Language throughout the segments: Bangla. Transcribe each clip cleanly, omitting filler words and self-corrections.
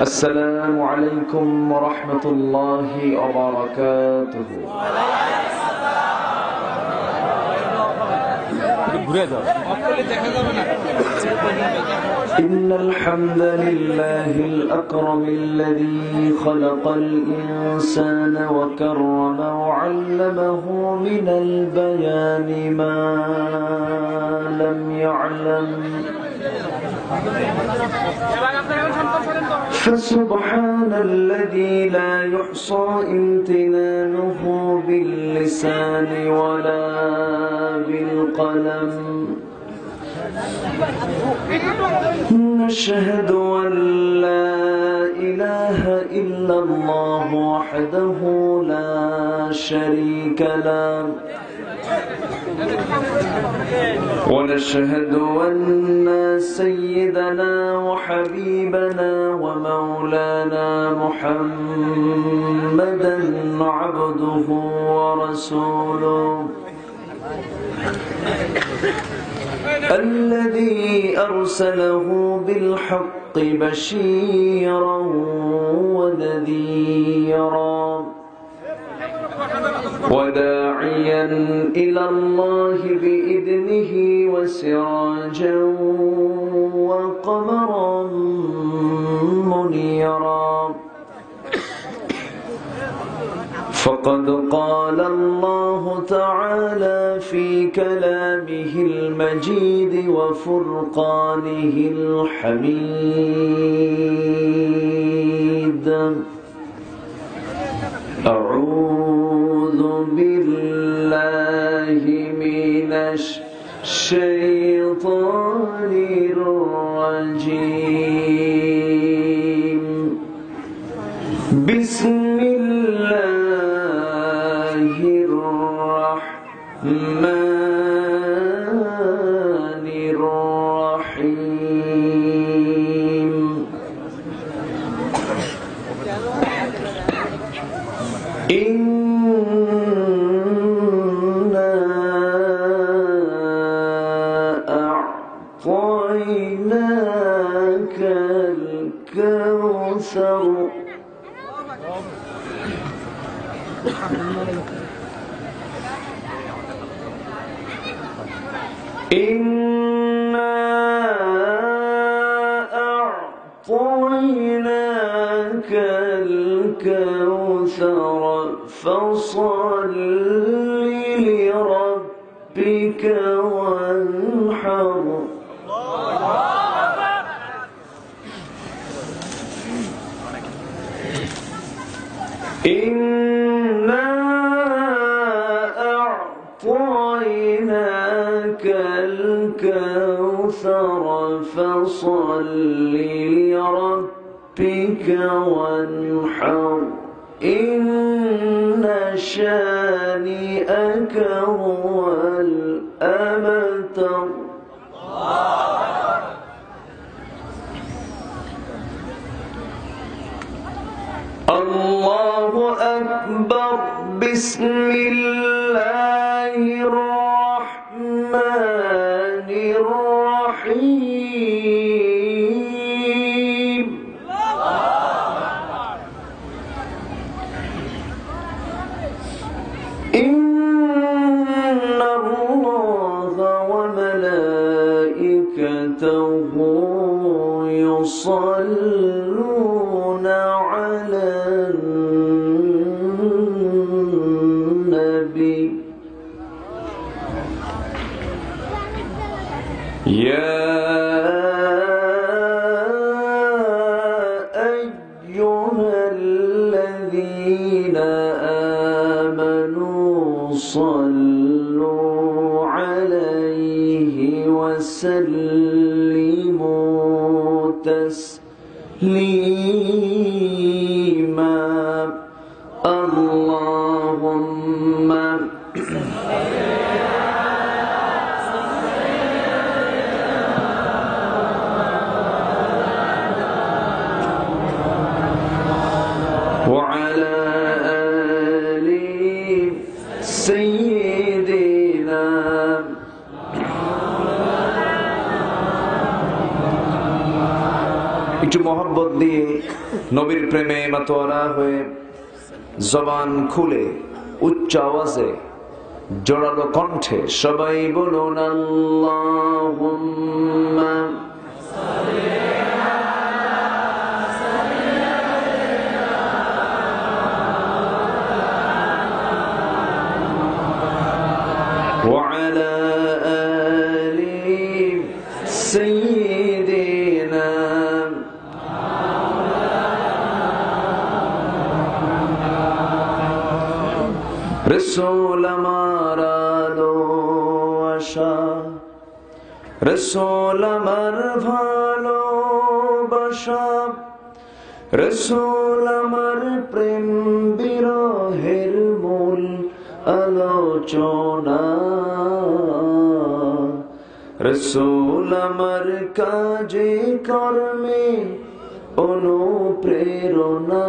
السلام عليكم ورحمة الله وبركاته. إن الحمد لله الأكرم الذي خلق الإنسان وكرم وعلمه من البيان ما لم يعلم، فسبحان الذي لا يحصى امتنانه باللسان ولا بالقلم. نشهد أن لا إله إلا الله وحده لا شريك له، ونشهد أن سيدنا وحبيبنا ومولانا محمدا عبده ورسوله الذي أرسله بالحق بشيرا ونذيرا وداعيا إلى الله بإذنه وسراجا وقمرا منيرا. فقد قال الله تعالى في كلامه المجيد وفرقانه الحميد: أعوذ بالله من الشيطان الرجيم. بسم الله الرحمن الرحيم. إنا أعطيناك الكوثر. إنا أعطيناك الكوثر فصل لربك وانحر. إنا أعطيناك الكوثر فصل لربك وانحر. إن شانئك هو الأبتر. الله أكبر. بسم الله الرحمن الرحيم. إن الله وملائكته يصلون على النبي. يا أيها الذين آمنوا صلوا عليه وسلموا تسليما. اللهم وعلى آل سيدنا একটু মহব্বত দিয়ে নবীর প্রেমে মাতোয়ারা হয়ে জবান খুলে উচ্চ আওয়াজে জোরালো কণ্ঠে সবাই বলুন আল্লাহুম্মা وعلى آل سيدنا رسول আমার ভালোবাসা রসুল আমার ভালোবাসা রসুল আমার প্রেম বিরহের মূল আলোচনা রসুল আমার কাজে কর্মে অনুপ্রেরণা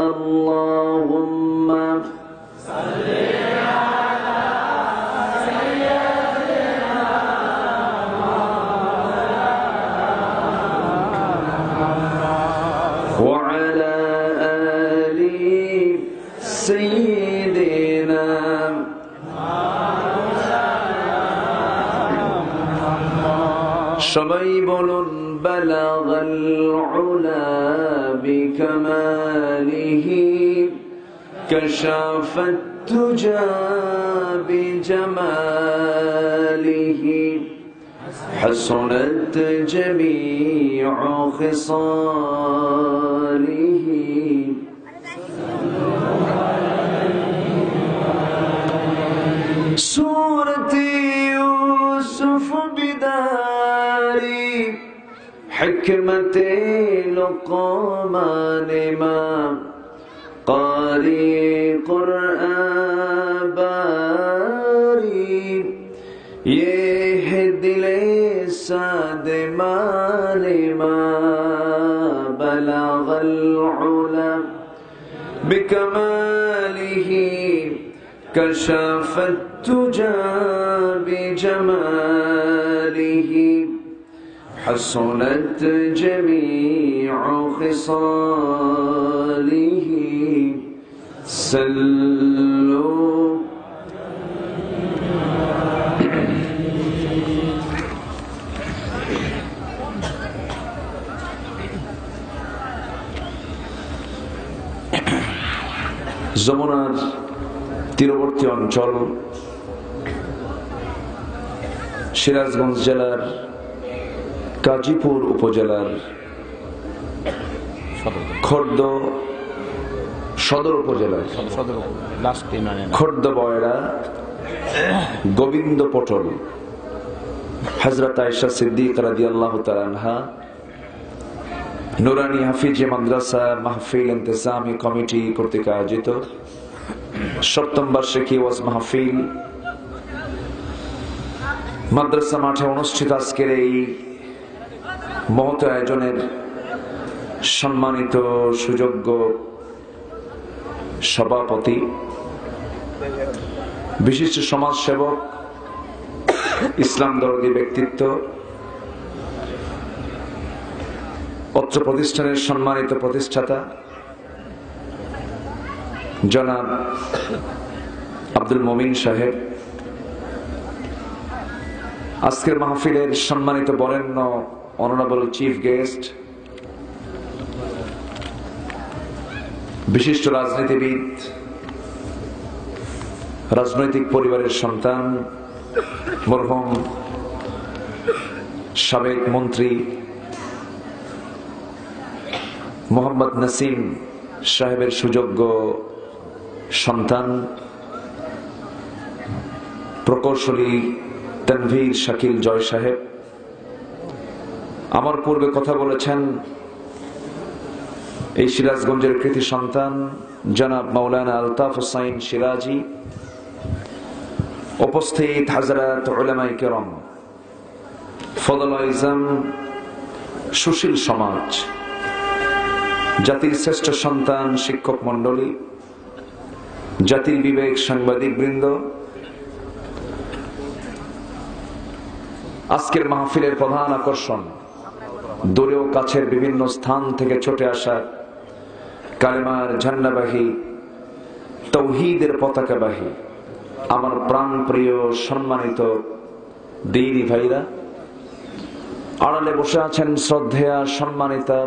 আল্লাহুম্মা সাল্লি আলা সাইয়্যিদিনা ওয়া আলা আলি সাইয়্যিদিনা সবাই বলুন বালাগাল উলা বিকামালিহি كشف الدجى بجماله حسنت جميع خصاله سورة يوسف بداري حكمة لقمان ما قارئ قرآن باری یہ دل ساد مانے ما بلغ العلا بکمالہ کشف الدجى بجمالہ حسنت جميع خصاله صلوا যমুনার তীরবর্তী অঞ্চল সিরাজগঞ্জ জেলার গাজীপুর উপজেলার খর্দ সদর উপজেলার খর্দ বয়রা গোবিন্দ পটল হযরত আয়েশা সিদ্দিকা রাদিয়াল্লাহু তাআলা আনহা নুরানি হাফিজ মাদ্রাসা মাহফিল ইন্তেজামি কমিটি কর্তৃক আয়োজিত ৭ম বার্ষিকী ওয়াজ মাহফিল মাদ্রাসা মাঠে অনুষ্ঠিত আজকের এই মহৎ আয়োজনের সম্মানিত সুযোগ্য সভাপতি বিশিষ্ট সমাজসেবক ইসলাম দরদি ব্যক্তিত্ব অত্র প্রতিষ্ঠানের সম্মানিত প্রতিষ্ঠাতা জনাব আব্দুল মমিন সাহেব, আজকের মাহফিলের সম্মানিত বরেণ্য অনারেবল চিফ গেস্ট, বিশিষ্ট রাজনীতিবিদ, রাজনৈতিক পরিবারের সন্তান, মরহুম সাবেক মন্ত্রী মোহাম্মদ নাসিম সাহেবের সুযোগ্য সন্তান, প্রকৌশলী তানভীর শাকিল জয় সাহেব, আমার পূর্বে কথা বলেছেন এই সিরাজগঞ্জের কৃতি সন্তান জনাব মাওলানা আলতাফ হুসাইন সিরাজি, উপস্থিত হযরত উলামায়ে কেরাম, ফজল ইসলাম, সুশীল সমাজ, জাতির শ্রেষ্ঠ সন্তান শিক্ষক মন্ডলী, জাতির বিবেক সাংবাদিক বৃন্দ, আজকের মাহফিলের প্রধান আকর্ষণ দূরেও কাছের বিভিন্ন স্থান থেকে ছুটে আসা কালেমার ঝান্ডাবাহী, তাওহীদের পতাকাবাহী আমার প্রাণ প্রিয় সম্মানিত দিনী ভাইরা, আড়ালে বসে আছেন শ্রদ্ধেয়া সম্মানিতা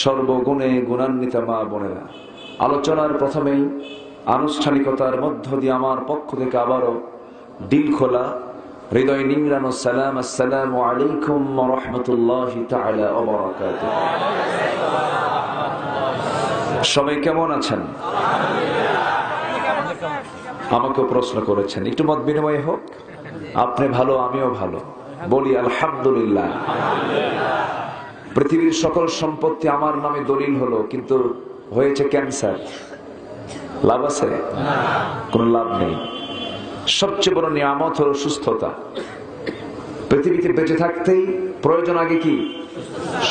সর্বগুণে গুণান্বিতা মা বোনেরা। আলোচনার প্রথমেই আনুষ্ঠানিকতার মধ্য দিয়ে আমার পক্ষ থেকে আবারও দিল খোলা, হৃদয় নিংড়ানো সালাম, আসসালামু আলাইকুম ওয়া রাহমাতুল্লাহি তাআলা ওয়া বারাকাতুহু। সবাই কেমন আছেন? আমাকেও প্রশ্ন করেছেন, একটু মত বিনিময় হোক। আপনি ভালো, আমিও ভালো, বলি আলহামদুলিল্লাহ। পৃথিবীর সকল সম্পত্তি আমার নামে দলিল হলো, কিন্তু হয়েছে ক্যান্সার, লাভ আছে? কোন লাভ নেই। সবচেয়ে বড় নিয়ামত হলো সুস্থতা। পৃথিবীতে বেঁচে থাকতেই প্রয়োজন আগে কি?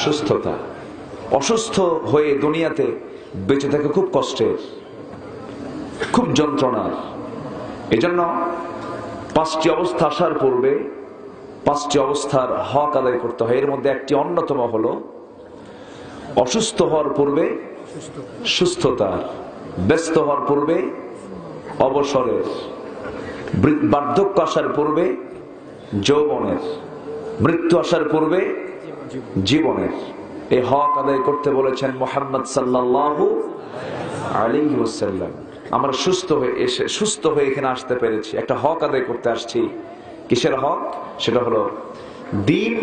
সুস্থতা। অসুস্থ হয়ে দুনিয়াতে বেঁচে থাকা খুব কষ্টের, খুব যন্ত্রণার। এজন্য 5টি অবস্থা আসার পূর্বে 5টি অবস্থার হক আদায় করতে হয়। এর মধ্যে একটি অন্যতম হলো অসুস্থ হওয়ার পূর্বে সুস্থতার, ব্যস্ত হওয়ার পূর্বে অবসরের, বার্ধক্য আসার পূর্বে যৌবনের, মৃত্যু আসার পূর্বে জীবনের। এই হক আদায় করতে বলেছেন মুহাম্মদ সাল্লাল্লাহু আলাইহি ওয়াসাল্লাম। আমরা সুস্থ হয়ে এখানে আসতে পেরেছি, একটা হক আদায় করতে আসছি। কিসের হক? সেটা হলো দ্বীন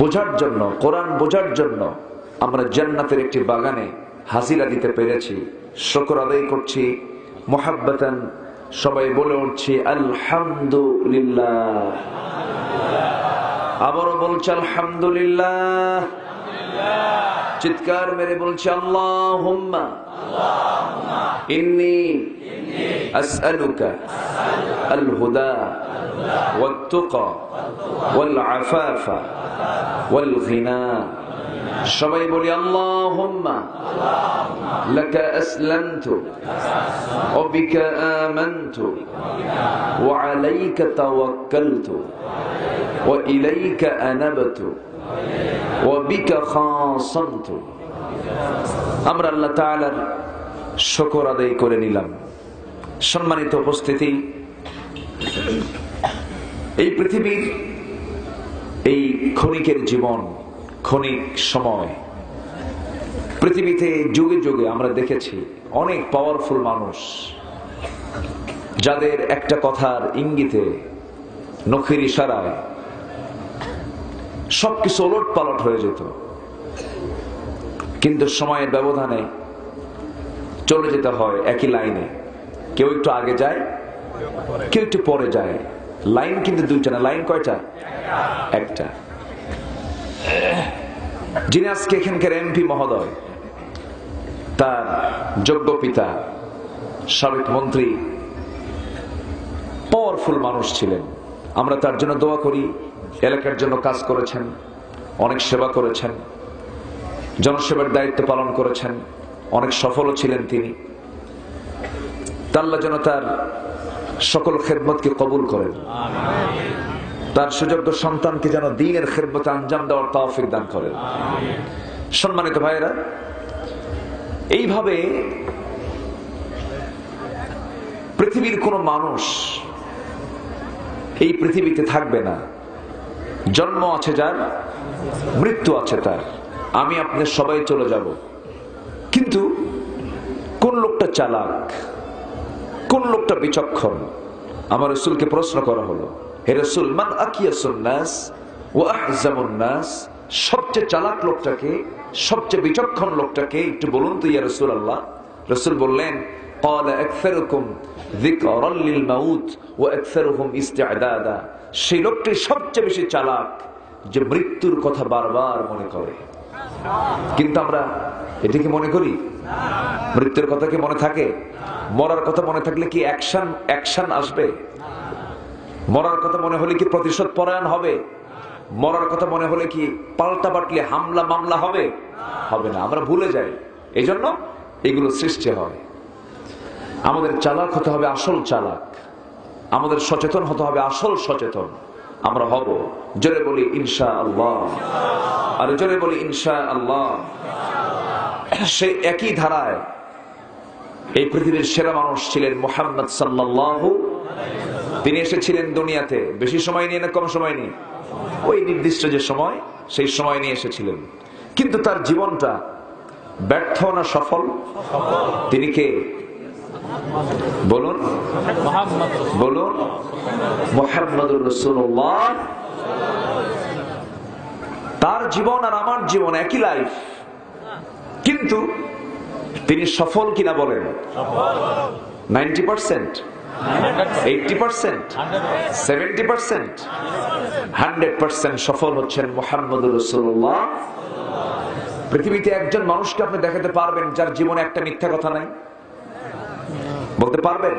বোঝার জন্য, কোরআন বোঝার জন্য আমরা জান্নাতের একটি বাগানে হাজিরা দিতে পেরেছি। শুকর আদায় করছি মুহাব্বাতান, সবাই বলে উঠছি আলহামদুলিল্লাহ। আবারও বলছি আলহামদুলিল্লাহ। চিৎকার মেরে বলছি আল্লাহুম্মা ইন্নী আসআলুকা আল হুদা ওয়াত তুকা ওয়াল আফাফা ওয়াল গিনা। সবাই বলি আল্লাহুম্মা লাকা আসলামতু ওয়া বিকা আমানতু ওয়া আলাইকা তাওয়াক্কালতু ওয়া ইলাইকা আনাবতু ওয়া বিকা খাসামতু। আমরা আল্লাহ তাআলার শুকর আদায় করে নিলাম। সম্মানিত উপস্থিতি, এই পৃথিবীর এই ক্ষণিকের জীবন, ক্ষণিক সময়, পৃথিবীতে যুগে যুগে আমরা দেখেছি অনেক পাওয়ারফুল মানুষ যাদের একটা কথার ইঙ্গিতে, নখের ইশারায় সবকিছু ওলট পালট হয়ে যেত, কিন্তু সময়ের ব্যবধানে চলে যেতে হয় একই লাইনে। কেউ একটু আগে যায়, কেউ একটু পরে যায়। লাইন কিন্তু দুইটা না, লাইন কয়টা? একটা। যিনি আজকে এখানকার এমপি মহোদয়, তার যোগ্য পিতা সাবেক মন্ত্রী, পাওয়ারফুল মানুষ ছিলেন। আমরা তার জন্য দোয়া করি। এলাকার জন্য কাজ করেছেন, অনেক সেবা করেছেন, জনসেবার দায়িত্ব পালন করেছেন, অনেক সফলও ছিলেন তিনি। আল্লাহ যেন তার সকল খেদমতকে কবুল করেন, তার সুযোগ্য সন্তানকে যেন দ্বীনের খেদমতে আঞ্জাম দেওয়ার তৌফিক দান করেন। সম্মানিত ভাইয়েরা, এইভাবে পৃথিবীর কোন মানুষ এই পৃথিবীতে থাকবে না। জন্ম আছে যার, মৃত্যু আছে তার। আমি আপনি সবাই চলে যাব, কিন্তু কোন লোকটা চালাক, কোন লোকটা বিচক্ষণ? আমার রাসূলকে প্রশ্ন করা হলো, হে রাসূল, মান আকিয়াসুন নাস ওয়া আহজামুন নাস, সবচেয়ে চালাক লোকটাকে, সবচেয়ে বিচক্ষণ লোকটাকে একটু বলুন তো ইয়া রাসূলুল্লাহ। রাসূল বললেন, ক্বালা আকসারুকুম যিকরাল লিল মাউত ওয়া আকসারুহুম ইসতি'দাদা। সেই লোকটি সবচেয়ে বেশি চালাক যে মৃত্যুর কথা বারবার মনে করে। কিন্তু আমরা এটা কি মনে করি? মৃত্যুর কথা কি মনে থাকে? মরার কথা মনে থাকলে কি অ্যাকশন আসবে? মরার কথা মনে হলে কি প্রতিশোধ পরায়ণ হবে? মরার কথা মনে হলে কি পাল্টা পাল্টি হামলা মামলা হবে? হবে না। আমরা ভুলে যাই, এই জন্য এগুলো সৃষ্টি হয়। আমাদের চালাক হতে হবে, আসল চালাক। আমাদের সচেতন হতে হবে, আসল সচেতন। আমরা হব। জোরে বলি ইনশাআল্লাহ, আর জোরে বলি ইনশাআল্লাহ। সেই একই ধারায় এই পৃথিবীর সেরা মানুষ ছিলেন মুহাম্মদ সাল্লাল্লাহু। তিনি এসেছিলেন দুনিয়াতে বেশি সময় নিয়ে না কম সময় নিয়ে? ওই নির্দিষ্ট যে সময়, সেই সময় নিয়ে এসেছিলেন। কিন্তু তার জীবনটা ব্যর্থ না সফল? তিনি কে বলুন? বলুন, মুহাম্মদুর রাসূলুল্লাহ। তার জীবন আর আমার জীবন একই লাইফ, কিন্তু তিনি সফল কিনা বলেন? 90%, 80%, 70%, 100% সফল হচ্ছেন মুহাম্মদুর রাসূলুল্লাহ। পৃথিবীতে একজন মানুষকে আপনি দেখাতে পারবেন যার জীবনে একটা মিথ্যা কথা নাই? বলতে পারবেন?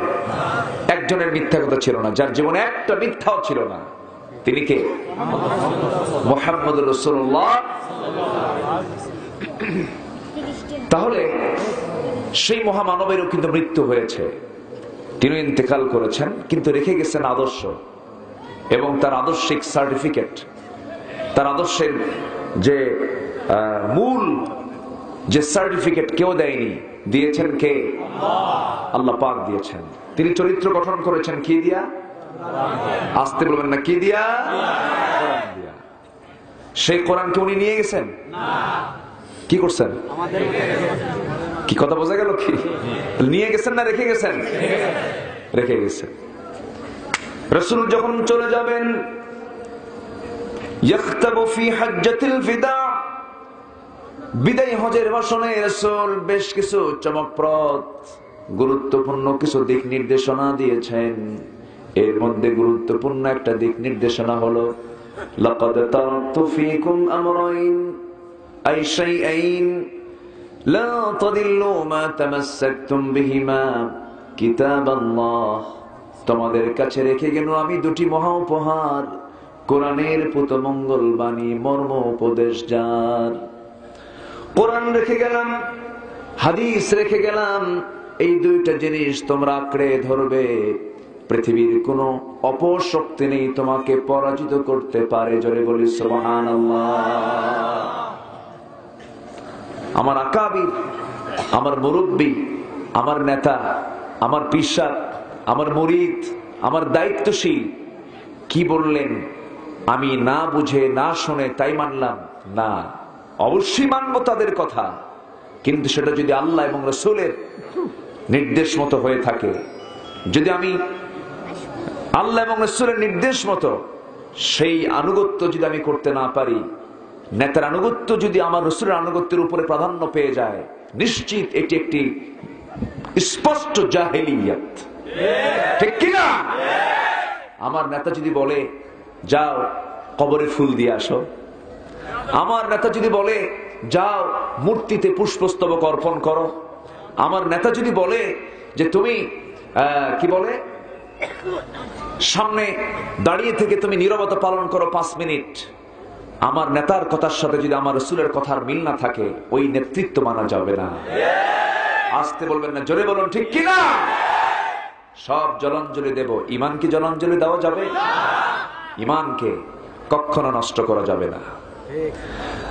একজনের মিথ্যা কথা ছিল না, যার জীবনে একটা মিথ্যাও ছিল না। তিনি কে? মুহাম্মদুর রাসূলুল্লাহ। তাহলে সেই মহামানবেরও কিন্তু মৃত্যু হয়েছে, তিনি ইন্তেকাল করেছেন, কিন্তু রেখে গেছেন আদর্শ এবং তার আদর্শিক সার্টিফিকেট। তার আদর্শের যে মূল যে সার্টিফিকেট কেউ দেয়নি, দিয়েছেন কে? আল্লাহ পাক দিয়েছেন। তিনি চরিত্র গঠন করেছেন কি দিয়া? আসতে বলবেন না, কি দিয়া? কোরআন দিয়া। সেই কোরআনকে উনি নিয়ে গেছেন? কি করছেন? কি কথা বোঝা গেল? কি নিয়ে গেছেন না রেখে গেছেন? রেখে গেছেন। রাসূল যখন চলে যাবেন, ইয়াখতাবু ফি হাজ্জাতিল ফিদা, বিদায় হজের ভাষণে রাসূল বেশ কিছু চমকপ্রদ গুরুত্বপূর্ণ কিছু দিক নির্দেশনা দিয়েছেন। এর মধ্যে গুরুত্বপূর্ণ একটা দিক নির্দেশনা হলো, লাকাদ তারাকতু ফীকুম আমরাইন আই শাইআইন লা তাদিল্লু মা তামাসসাকতুম বিহিমা কিতাবাল্লাহ। তোমাদের কাছে রেখে গেল আমি দুটি মহা উপহার, কোরআনের পুতমঙ্গল বাণী, মর্ম উপদেশ যার। কোরআন রেখে গেলাম, হাদিস রেখে গেলাম, এই দুইটা জিনিস তোমরা আঁকড়ে ধরবে। পৃথিবীর কোন অপশক্তি নেই তোমাকে পরাজিত করতে পারে। জোরে বলি সুবহানাল্লাহ। আমার আকাবির, আমার মুরব্বী, আমার নেতা, আমার পিশাব, আমার মুরিদ, আমার দায়িত্বশীল কি বললেন আমি না বুঝে না শুনে তাই মানলাম না? অবশ্যই মানবো তাদের কথা, কিন্তু সেটা যদি আল্লাহ এবং রাসূলের নির্দেশ মতো হয়ে থাকে। যদি আমি আল্লাহ এবং রাসূলের নির্দেশ মতো সেই আনুগত্য যদি আমি করতে না পারি, নেতার আনুগত্য যদি আমার রাসূলের আনুগত্যের উপরে প্রাধান্য পেয়ে যায়, নিশ্চিত এটি একটি স্পষ্ট জাহেলিয়াত। ঠিক কিনা? আমার নেতা যদি বলে যাও কবরে ফুল দিয়ে আসো, আমার নেতা যদি বলে যাও মূর্তিতে পুষ্পস্তবক অর্পণ করো, আমার নেতা যদি বলে যে তুমি কি বলে সামনে দাঁড়িয়ে থেকে তুমি নীরবতা পালন করো 5 মিনিট, আমার নেতার কথার সাথে যদি আমার রাসূলের কথার মিল না থাকে, ওই নেতৃত্ব মানা যাবে না। আসতে বলবেন না, জোরে বলুন ঠিক কিনা? সব জলাঞ্জলি দেব, ঈমান কি জলাঞ্জলি দেওয়া যাবে? ঈমানকে কখনো নষ্ট করা যাবে না।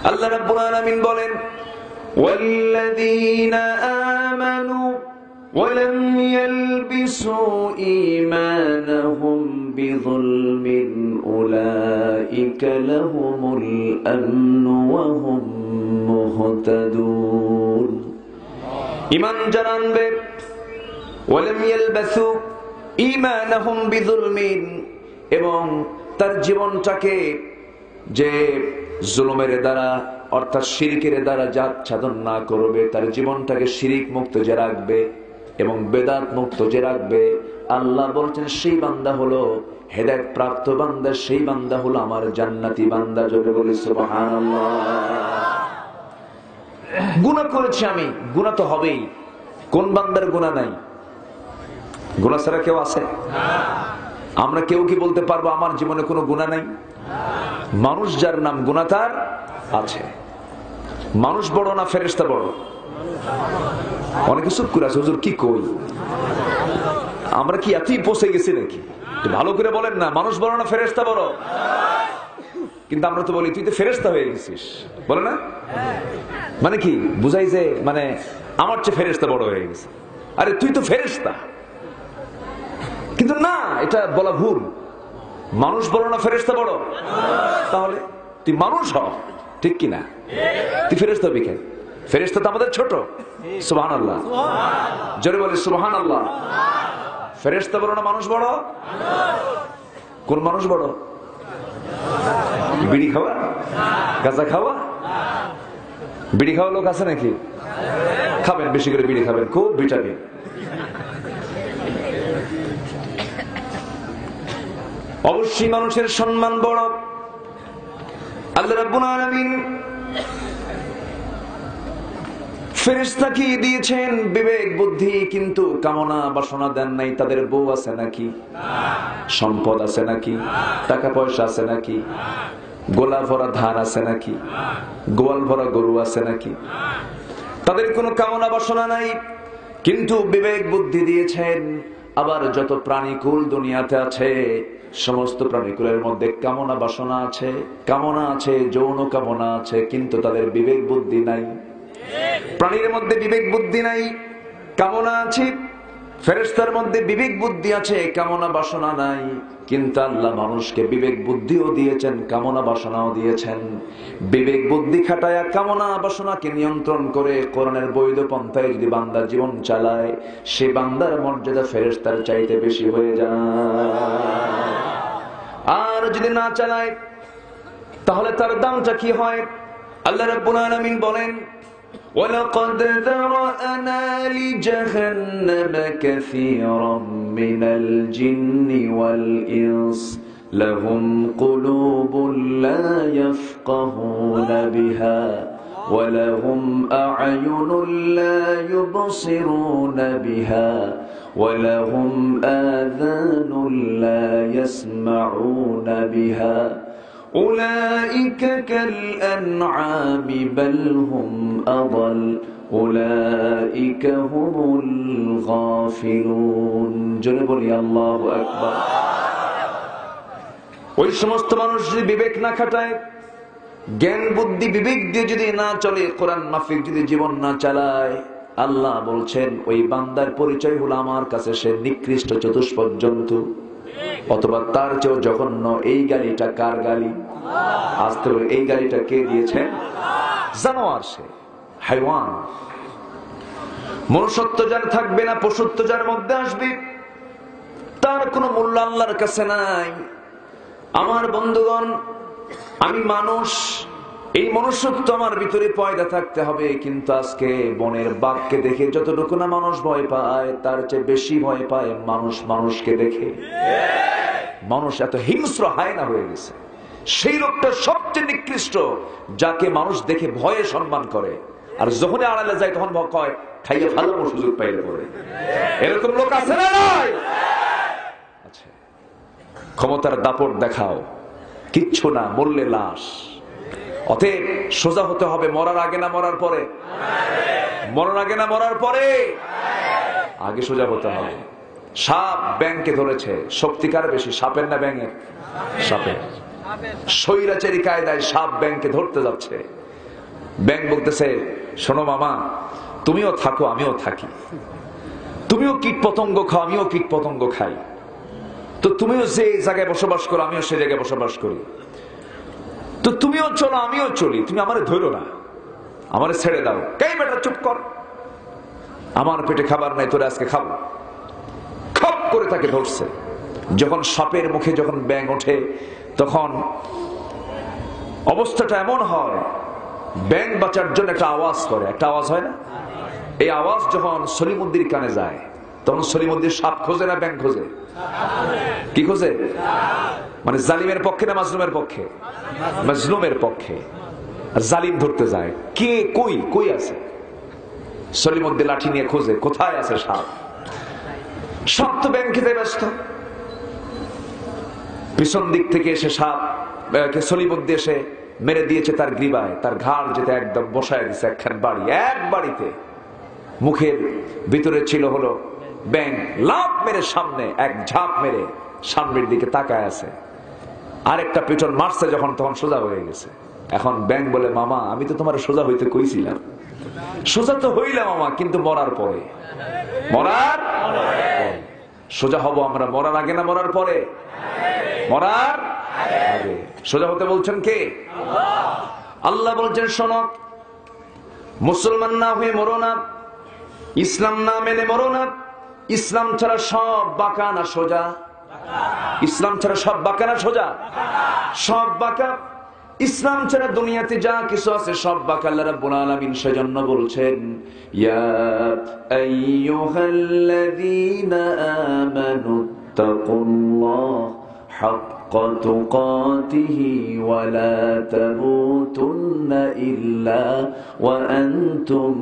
আল্লাহ রাব্বুল আলামিন বলেন, ওয়াল্লাযীনা আমানু ওয়া লাম ইয়ালবিসু ঈমানাহুম বিযুলমিন উলাইকা লাহুমুল আমনু ওয়া হুম মুহতাদুন। ঈমান যারা আনবে, ওয়া লাম ইয়ালবিসু ঈমানাহুম বিযুলমিন, এবং তার জীবনটাকে যে জুলুমের দ্বারা অর্থাৎ শিরকের দ্বারা সাধন না করবে, তার জীবনটাকে শিরিক মুক্ত যে রাখবে এবং বেদাত মুক্ত যে রাখবে, আল্লাহ বলছেন সেই বান্দা হলো হেদায়েত প্রাপ্ত বান্দা, সেই বান্দা হলো আমার জান্নাতি বান্দা। জোরে বলি সুবহানাল্লাহ। গুনাহ করেছি আমি, গুনাহ তো হবেই। কোন বান্দার গুনাহ নাই? গুনাহ ছাড়া কেউ আছে? আমরা কেউ কি বলতে পারবো আমার জীবনে কোনো গুনাহ নাই? মানুষ যার নাম গুনাহ তার আছে। মানুষ বড় না ফেরেশতা বড়? অনেকে চুপ করে আছে, হুজুর কি কই, আমরা কি এতই পৌঁছে গেছি নাকি? ভালো করে বলেন না, মানুষ বড় না ফেরেশতা বড়? কিন্তু আমরা তো বলি তুই তো ফেরেশতা হয়ে গেছিস, বলে না? মানে কি বুঝাই যে মানে আমার চেয়ে ফেরেশতা বড় হয়ে গেছে। আরে তুই তো ফেরেশতা। কিন্তু না, এটা বলা ভুল। মানুষ বড় না ফেরেশতা বড়? তাহলে তুই মানুষ হ, ঠিক কিনা? তুই ফেরেশতা হবি কেন? ফেরেশতা তো আমাদের ছোট। সুবহানাল্লাহ, জোরে বলি সুবহানাল্লাহ। ফেরেশতা বড় না মানুষ বড়? কোন মানুষ বড়? বিড়ি খাওয়া, গাঁজা খাওয়া? বিড়ি খাওয়া লোক আছে নাকি? খাবেন, বেশি করে বিড়ি খাবেন, খুব ভিটামিন। অবশ্যই মানুষের সম্মান বড়। আল্লাহ রাব্বুল আলামিন ফেরেশতাকে দিয়েছেন বিবেক বুদ্ধি, কিন্তু কামনা বাসনা দেন নাই। তাদের বউ আছে নাকি? সম্পদ আছে নাকি? টাকা পয়সা আছে নাকি? গোলা ভরা ধান আছে নাকি? গোয়াল ভরা গরু আছে নাকি? তাদের কোনো কামনা বাসনা নাই, কিন্তু বিবেক বুদ্ধি দিয়েছেন। আবার যত প্রাণীকুল দুনিয়াতে আছে, সমস্ত প্রাণীকুলের মধ্যে কামনা বাসনা আছে, কামনা আছে, যৌন কামনা আছে, কিন্তু তাদের বিবেক বুদ্ধি নাই। প্রাণীর মধ্যে বিবেক বুদ্ধি নাই, কামনা আছে। ফেরেশতার মধ্যে বিবেক বুদ্ধি আছে, কামনা বাসনা নাই। কিন্তু আল্লাহ মানুষকে বিবেক বুদ্ধিও দিয়েছেন, কামনা বাসনাও দিয়েছেন। বিবেক বুদ্ধি খাটায়া কামনা বাসনাকে নিয়ন্ত্রণ করে কোরআনের বৈধ পন্থায় যদি বান্দা জীবন চালায়, সে বান্দার মর্যাদা ফেরেশতার চাইতে বেশি হয়ে যায়। আর যদি না চালায়, তাহলে তার দামটা কি হয়? আল্লাহ রাব্বুল আলামিন বলেন, وَلَقَدْ ذَرَأْنَا لِجَهَنَّمَ كَثِيرًا مِنَ الْجِنِّ وَالْإِنسِ لَهُمْ قُلُوبٌ لَا يَفْقَهُونَ بِهَا وَلَهُمْ أَعْيُنٌ لَا يُبْصِرُونَ بِهَا وَلَهُمْ آذَانٌ لَا يَسْمَعُونَ بِهَا أولئك كالأنعام بل هم أضل أولئك هم الغافلون জোরে বলি আল্লাহু আকবার। ওই সমস্ত মানুষ যদি বিবেক না খাটায়, জ্ঞান বুদ্ধি বিবেক দিয়ে যদি না চলে, কোরআন মাফিক যদি জীবন না চালায়, আল্লাহ বলছেন ওই বান্দার পরিচয় হলো আমার কাছে সে নিকৃষ্ট চতুষ্পদ জন্তু, অথবা তার চেয়েও জঘন্য। এই গালিটা কার গালি? আসতে বলে এই গালিটা কে দিয়েছেন? জানোয়ার, সে হাইওয়ান। মনুষ্যত্ব যার থাকবে না, পশুত্ব যার মধ্যে আসবে, তার কোনো মূল্য আল্লাহর কাছে নাই। আমার বন্ধুগণ, আমি মানুষ, এই মনুষ্যত্ব আমার ভিতরে পয়দা থাকতে হবে। কিন্তু আজকে বনের বাঘকে দেখে যতটুকু না মানুষ ভয় পায়, তার চেয়ে বেশি ভয় পায় মানুষ মানুষকে দেখে। মানুষ এত হিংস্র হায়না হয়ে গেছে। সেই লোকটা সবচেয়ে নিকৃষ্ট যাকে মানুষ দেখে ভয়ে সম্মান করে, আর যখনই আড়ালে যায় তখন কয় খাইয়ে ফালানোর সুযোগ পাইলে পরে। এরকম লোক আছে না? আচ্ছা, ক্ষমতার দাপট দেখাও, কিচ্ছু না, মরলে লাশ। অতএব সোজা হতে হবে। মরার আগে না মরার পরে? মরার আগে না মরার পরে? আগে সোজা হতে হবে। সাপ ব্যাংকে ধরেছে, শক্তিকার বেশি, সাপের না ব্যাঙের? সাপের। স্বৈরাচারী কায়দায় সাপ ব্যাংকে ধরতে যাচ্ছে। ব্যাং বলতেছে, শোনো মামা, তুমিও থাকো আমিও থাকি, তুমিও কীট পতঙ্গ খাও আমিও কীট পতঙ্গ খাই, তো তুমিও যে জায়গায় বসবাস করো আমিও সে জায়গায় বসবাস করি, তো তুমিও চলো আমিও চলি, তুমি আমারে ধরো না, আমারে ছেড়ে দাও। কে বেটা চুপ কর, আমার পেটে খাবার নাই, তোরা আজকে খাবো। খপ করে তাকে ধরছে। যখন সাপের মুখে যখন ব্যাঙ ওঠে, তখন অবস্থাটা এমন হয়, ব্যাঙ বাঁচার জন্য একটা আওয়াজ করে, একটা আওয়াজ হয় না? এই আওয়াজ যখন সলিমুদ্দির কানে যায়, তখন সলিমুদ্দির সাপ খোঁজে না ব্যাঙ খোঁজে? কি খোঁজে? মানে জালিমের পক্ষে না মাজলুমের পক্ষে? মাজলুমের পক্ষে। আর জালিম ধরতে যায়, কে কই কই আছে? সলিমুদ্দিন লাঠি নিয়ে খোঁজে, কোথায় আছে সাপ? সাপ তো ব্যাঙ খেতে ব্যস্ত। পিছন দিক থেকে এসে সাপ সলিমুদ্দিন এসে মেরে দিয়েছে তার গ্রীবায়, তার ঘাড় যেতে একদম বসায় দিছে একখান বাড়ি। এক বাড়িতে মুখের ভিতরে ছিল হলো ব্যাঙ, লাফ মেরে সামনে এক ঝাঁপ মেরে সামনের দিকে তাকায় আছে, আরেকটা পিছন মারছে যখন তখন সোজা হয়ে গেছে। এখন ব্যাং বলে, মামা আমি তো তোমার সোজা হইতে কইছিলাম। সোজা তো হইলাম মামা, কিন্তু মরার পরে। মরার সোজা হব আমরা মরার আগে না মরার পরে? মরার আগে। সোজা হতে বলছেন কে? আল্লাহ বলছেন, শোনো, মুসলমান না হয়ে মরো না, ইসলাম না মেনে মরো না। ইসলাম ছাড়া সব বাঁকা না সোজা? ইসলাম ছাড়া সব বাঁকা না সোজা? সব বাঁকা। ইসলাম ছাড়া দুনিয়াতে যা কিছু আছে সব বাঁকা। আল্লাহ রাব্বুল আলামিন সেজন্য বলছেন, ইয়া আইয়ুহাল্লাযীনা আমানুত্তাকুল্লাহ হাক্কা তুকাতিহি ওয়া লা তামুতুন্না ইল্লা ওয়া আনতুম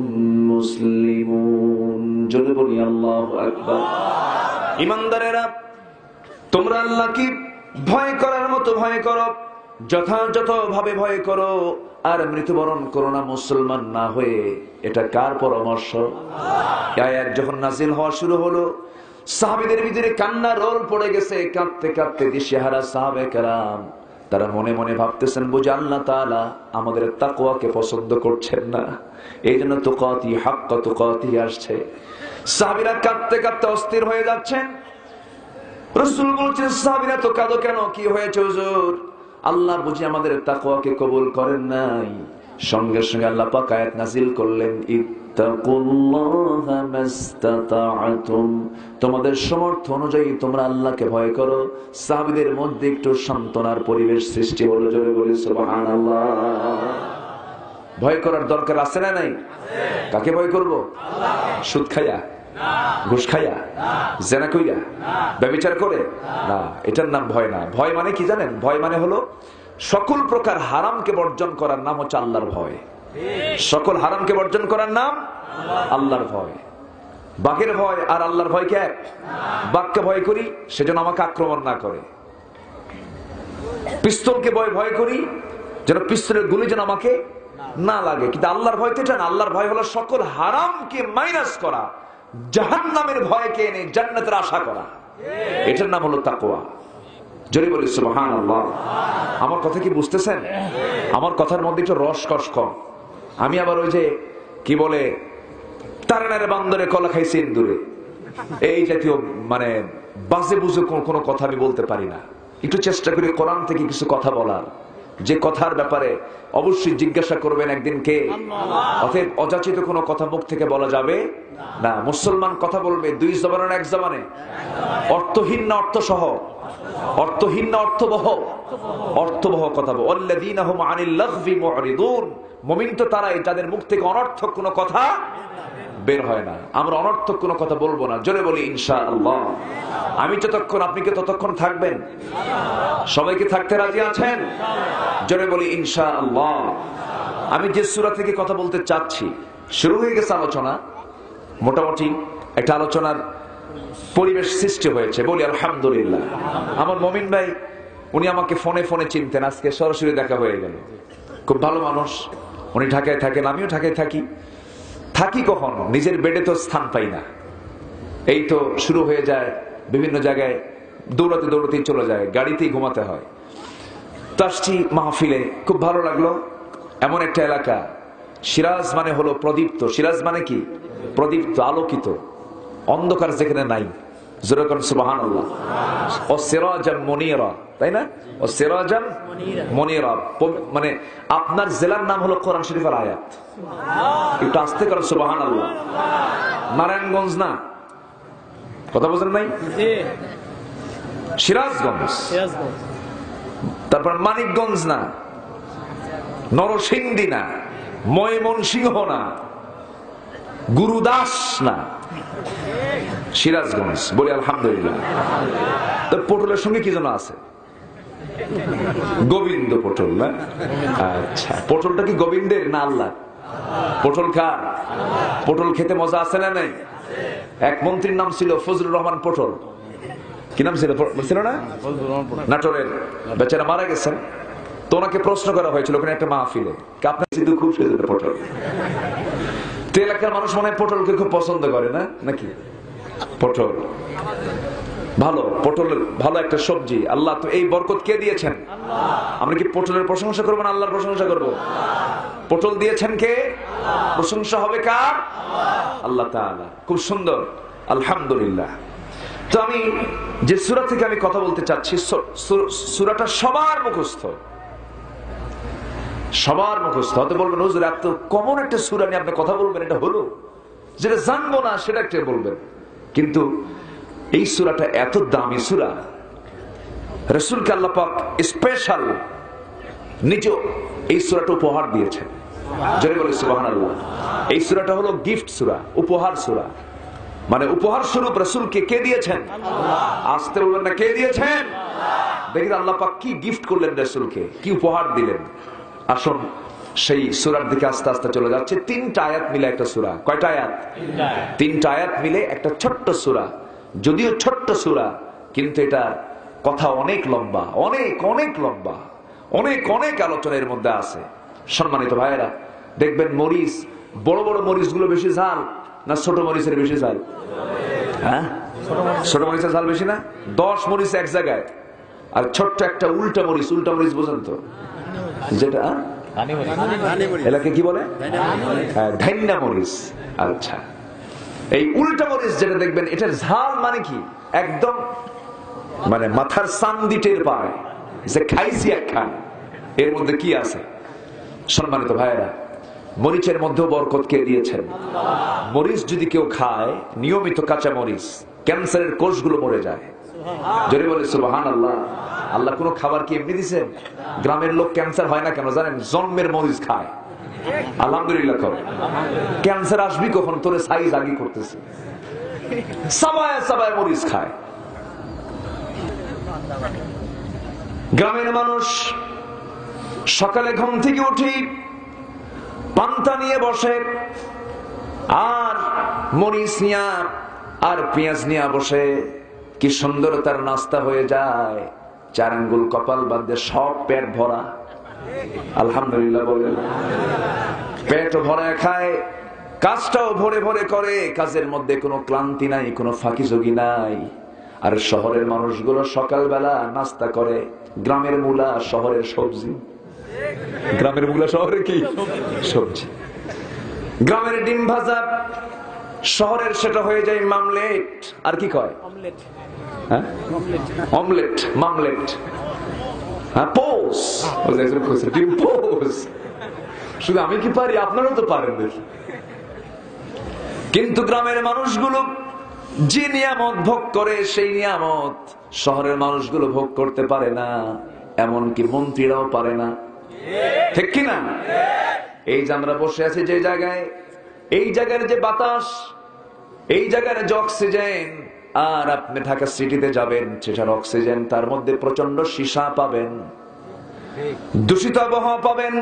মুসলিমুন। জোরে বলি আল্লাহু আকবার। ঈমানদারেরা, তোমরা আল্লাহকে ভয় করার মতো ভয় করো, যথাযথভাবে ভয় করো, আর মৃত্যুবরণ করো না মুসলমান না হয়ে। এটা কার পরামর্শ? আয়াত যখন নাযিল হওয়া শুরু হলো, সাহাবীদের ভিতরে কান্নার রোল পড়ে গেছে। কাঁদতে কাঁদতে দিশেহারা সাহাবে কেরাম তারা মনে মনে ভাবতেছেন, বুঝি আল্লাহ তাআলা আমাদের তাকওয়াকে পছন্দ করছেন না, এই জন্য তুকাতি হাক্কা তুকাতি আসছে। সাহাবীরা কাঁদতে কাঁদতে অস্থির হয়ে যাচ্ছেন। রাসূল বলছেন, সাহাবীরা তো কাঁদো কেন, কি হয়েছে হুজুর? আল্লাহ বুঝি আমাদের তাকওয়াকে কবুল করেন নাই? সঙ্গে সঙ্গে আল্লাহ পাক আয়াত নাযিল করলেন, ইত্তাকুল্লাহা মাসতাতা'তুম, তোমাদের সামর্থ্য অনুযায়ী তোমরা আল্লাহকে ভয় করো। সাহাবীদের মধ্যে একটু সান্ত্বনার পরিবেশ সৃষ্টি হলো। জোরে বলি সুবহানাল্লাহ। ভয় করার দরকার আছে না নাই? কাকে ভয় করব? সুদ খাইয়া, ঘুষ খাইয়া, জেনা কইরা, ব্যভিচার করে? না, এটার নাম ভয় না। ভয় মানে কি জানেন? ভয় মানে হলো সকল প্রকার হারামকে বর্জন করার নাম হচ্ছে আল্লাহর ভয়। সকল হারামকে বর্জন করার নাম আল্লাহর ভয়। বাঘের ভয় আর আল্লাহর ভয় কি এক? বাঘকে ভয় করি সেজন্য আমাকে আক্রমণ না করে। পিস্তলকে ভয় করি যেন পিস্তলের গুলি যেন আমাকে না লাগে। কিন্তু আল্লাহর ভয় তো এটা না। আল্লাহর ভয় হলো সকল হারামকে মাইনাস করা, জাহান্নামের ভয়কে এনে জান্নাতের আশা করা। এটার নাম হলো তাকওয়া। জোরে বলি সুবহানাল্লাহ। আমার কথা কি বুঝতেছেন? আমার কথার মধ্যে একটু রস কস কম। আমি আবার ওই যে কি বলে, তারানারে বান্দরে কলা খাইছে ইন্দুরে, এই জাতীয় মানে বাজে বুঝে কোনো কথা আমি বলতে পারি না। একটু চেষ্টা করি কোরআন থেকে কিছু কথা বলার, যে কথার ব্যাপারে অবশ্যই জিজ্ঞাসা করবেন একদিন কে। অতএব অযাচিত কোনো কথা মুখ থেকে বলা যাবে না। মুসলমান কথা বলবে দুই জবানের এক জবানে, অর্থহীন না অর্থসহ, অর্থহীন না অর্থবহ, অর্থবহ কথা বল। আল্লাযীনা হুম আনিল লাগভি মুরিদুন, মুমিন তো তারাই যাদের মুখ থেকে অনর্থক কোনো কথা বের হয় না। আমরা অনর্থক কোনো কথা বলবো না। জোরে বলি ইনশাআল্লাহ। আমি যতক্ষণ, আপনি কি ততক্ষণ থাকবেন? সবাইকে থাকতে রাজি আছেন? জোরে বলি ইনশাআল্লাহ। আমি যে সূরা থেকে কথা বলতে চাচ্ছি, শুরু হয়ে গেছে আলোচনা, মোটামুটি একটা আলোচনার পরিবেশ সৃষ্টি হয়েছে, বলি আলহামদুলিল্লাহ। আমার মমিন ভাই, উনি আমাকে ফোনে ফোনে চিনতেন, আজকে সরাসরি দেখা হয়ে গেল। খুব ভালো মানুষ। উনি ঢাকায় থাকেন, আমিও ঢাকায় থাকি। থাকি কখন? নিজের বেডে তো স্থান পাই না। এই তো শুরু হয়ে যায় বিভিন্ন জায়গায়, দৌড়াতে দৌড়াতেই চলে যায়, গাড়িতেই ঘুমাতে হয়। তো আসছি মাহফিলে, খুব ভালো লাগলো। এমন একটা এলাকা, সিরাজ মানে হলো প্রদীপ্ত। সিরাজ মানে কি? প্রদীপ্ত, আলোকিত। অন্ধকার যেখানে নাই। জোরে করেন সুবহানাল্লাহ। ও সিরাজাম মুনীরা, তাই না? ও সিরাজাম মুনীরা মানে আপনার জেলার নাম হলো কোরআন শরীফের আয়াত। একটু আস্তে করেন সুবহানাল্লাহ। নারায়ণগঞ্জ না, কথা বুঝেন নাই? সিরাজগঞ্জ। তারপর মানিকগঞ্জ না, নরসিংদী না, ময়মনসিংহ না, গুরুদাস না, সিরাজগঞ্জ। বলি আলহামদুলিল্লাহ। তো পটলের সঙ্গে কি যেন আছে, গোবিন্দ পটল না? আচ্ছা, পটলটা কি গোবিন্দের না আল্লাহ? পটল কার? পটল খেতে মজা আছে না নাই? এক মন্ত্রীর নাম ছিল ফজলুর রহমান পটল। কি নাম ছিল? ছিল না? নাটোরের বেচারা মারা গেছেন। তো ওনাকে প্রশ্ন করা হয়েছিল ওখানে একটা মাহফিলে, আপনার কিন্তু খুব সুন্দর পটল। তো এলাকার মানুষ মনে হয় পটলকে খুব পছন্দ করে না নাকি? পটল ভালো, পটল ভালো একটা সবজি। আল্লাহ তো এই বরকত কে দিয়েছেন? আমরা কি পটলের প্রশংসা করবো না আল্লাহর প্রশংসা করব? পটল দিয়েছেন কে? প্রশংসা হবে কার? আল্লাহ তাআলা। খুব সুন্দর, আলহামদুলিল্লাহ। তো আমি যে সূরা থেকে আমি কথা বলতে চাচ্ছি, সূরাটা সবার মুখস্থ, সবার মুখস্থ। হয়তো বলবেন হুজুর এত কমন একটা সূরা নিয়ে আপনি কথা বলবেন, এটা হলো? যেটা জানবো না সেটা একটা বলবেন। কিন্তু এই সূরাটা এত দামি সূরা, রাসূলকে আল্লাহ পাক স্পেশাল নিজে এই সূরাটা উপহার দিয়েছেন। জোরে বলে সুবহানাল্লাহ। এই সূরাটা হলো গিফট সূরা, উপহার সূরা। মানে উপহার স্বরূপ রাসূলকে কে দিয়েছেন? আসতে বলবেন না, কে দিয়েছেন? দেখেন আল্লাহ পাক কি গিফট করলেন রাসূলকে, কি উপহার দিলেন। আসুন সেই সূরার দিকে আস্তে আস্তে চলে যাচ্ছে। 3টা আয়াত মিলে একটা সূরা। কয়টা আয়াত? 3টা আয়াত মিলে একটা ছোট্ট সূরা। যদিও ছোট্ট সূরা, কিন্তু এটা কথা অনেক লম্বা, অনেক অনেক লম্বা, অনেক অনেক আলোচনার মধ্যে আছে। সম্মানিত ভাইয়েরা, দেখবেন মরিচ, বড় বড় মরিচগুলো বেশি ঝাল না ছোট মরিচের বেশি ঝাল? হ্যাঁ, ছোট মরিচের ঝাল বেশি না? 10 মরিচ এক জায়গায়, আর ছোট্ট একটা উল্টা মরিচ। উল্টা মরিচ বোঝেন তো? যেটা এলাকে কি বলে? ধান্যা মরিচ। আচ্ছা, এই উল্টা মরিচ যেটা দেখবেন, এটার ঝাল মানে কি একদম মানে মাথার চান্দি টের পায় যে খাইছি একখান, এর মধ্যে কি আছে। সম্মানিত ভাইয়েরা, মরিচের মধ্যেও বরকত কে দিয়েছেন? মরিচ যদি কেউ খায়, নিয়মিত কাঁচা মরিচ, ক্যান্সারের কোষগুলো মরে যায়। জোরে বলে সুবহানাল্লাহ। আল্লাহ কোন খাবার কি এমনি দিয়েছেন? গ্রামের লোক ক্যান্সার হয় না কেন জানেন? জন্মের মরিচ খায়। আলহামদুলিল্লাহ। ক্যান্সার আসবি কখন? তোরে সাইজ আগে করতেছে, সাবায় সাবায় মরিচ খায়। গ্রামের মানুষ সকালে ঘুম থেকে উঠি পান্তা নিয়ে বসে, আর মরিচ নিয়া আর পেঁয়াজ নিয়ে বসে। কি সুন্দর তার নাস্তা হয়ে যায়। 4 আঙ্গুল কপাল বাঁধে, সব পেট ভরা। আলহামদুলিল্লাহ বলেন। পেট ভরা খায়, কাজটাও ভরে ভরে করে, কাজের মধ্যে কোনো ক্লান্তি নাই, কোনো ফাঁকিঝুঁকি নাই। আর শহরের মানুষগুলো সকালবেলা নাস্তা করে গ্রামের মূলা, শহরের সবজি। গ্রামের মূলা, শহরে কি সবজি। গ্রামের ডিম ভাজা, শহরের সেটা হয়ে যায় মামলেট। আর কি কয়? হ্যাঁ, অমলেট, মামলেট, পোস। ডিম পোস। শুধু আমি কি পারি? আপনারাও তো পারেন। কিন্তু গ্রামের মানুষগুলো যে নিয়ামত ভোগ করে, সেই নিয়ামত শহরের মানুষগুলো ভোগ করতে পারে না, এমনকি মন্ত্রীরাও পারে না। ঠিক কিনা? এই যে আমরা বসে আছি যে জায়গায়, এই জায়গার যে বাতাস, এই জায়গার যে অক্সিজেন, আর আপনি ঢাকা সিটিতে যাবেন, সেটার অক্সিজেন, তার মধ্যে প্রচন্ড সীসা পাবেন, দূষিত আবহাওয়া পাবেন।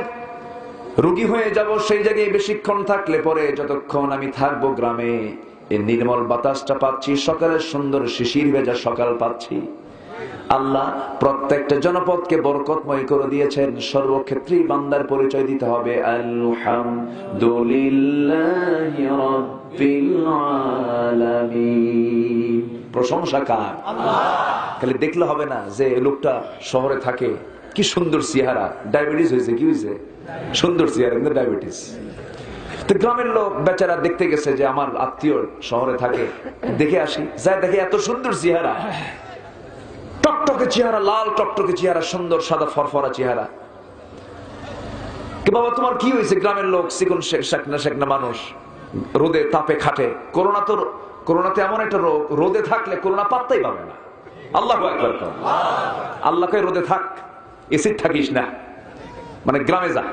রোগী হয়ে যাব সেই জায়গায় বেশিক্ষণ থাকলে পরে। যতক্ষণ আমি থাকবো গ্রামে, এই নির্মল বাতাসটা পাচ্ছি, সকালের সুন্দর শিশির ভেজা সকাল পাচ্ছি। আল্লাহ প্রত্যেকটা জনপদকে বরকতময় করে দিয়েছেন। সর্বক্ষেত্রেই বান্দার পরিচয় দিতে হবে আলহামদুলিল্লাহি রাব্বিল আলামিন। প্রশংসা কার? আল্লাহ। খালি দেখলে হবে না যে লোকটা শহরে থাকে, কি সুন্দর চেহারা, ডায়াবেটিস হয়েছে, কি হয়েছে? সুন্দর চেহারা, কিন্তু ডায়াবেটিস। তো গ্রামের লোক বেচারা দেখতে গেছে যে আমার আত্মীয় শহরে থাকে, দেখে আসি, যায় দেখে এত সুন্দর চেহারা, টকটকে চেহারা, লাল টকটকে চেহারা, সুন্দর সাদা ফরফরা চেহারা। বাবা তোমার কি হয়েছে? গ্রামের লোক চিকন শেখনা মানুষ, রোদে তাপে খাটে। করোনাতে এমন একটা রোগ, রোদে থাকলে করোনা পাত্তাই পাবে না। আল্লাহু আকবার। আল্লাহকে রোদে থাক, এসিড থাকিস না, মানে গ্রামে যা।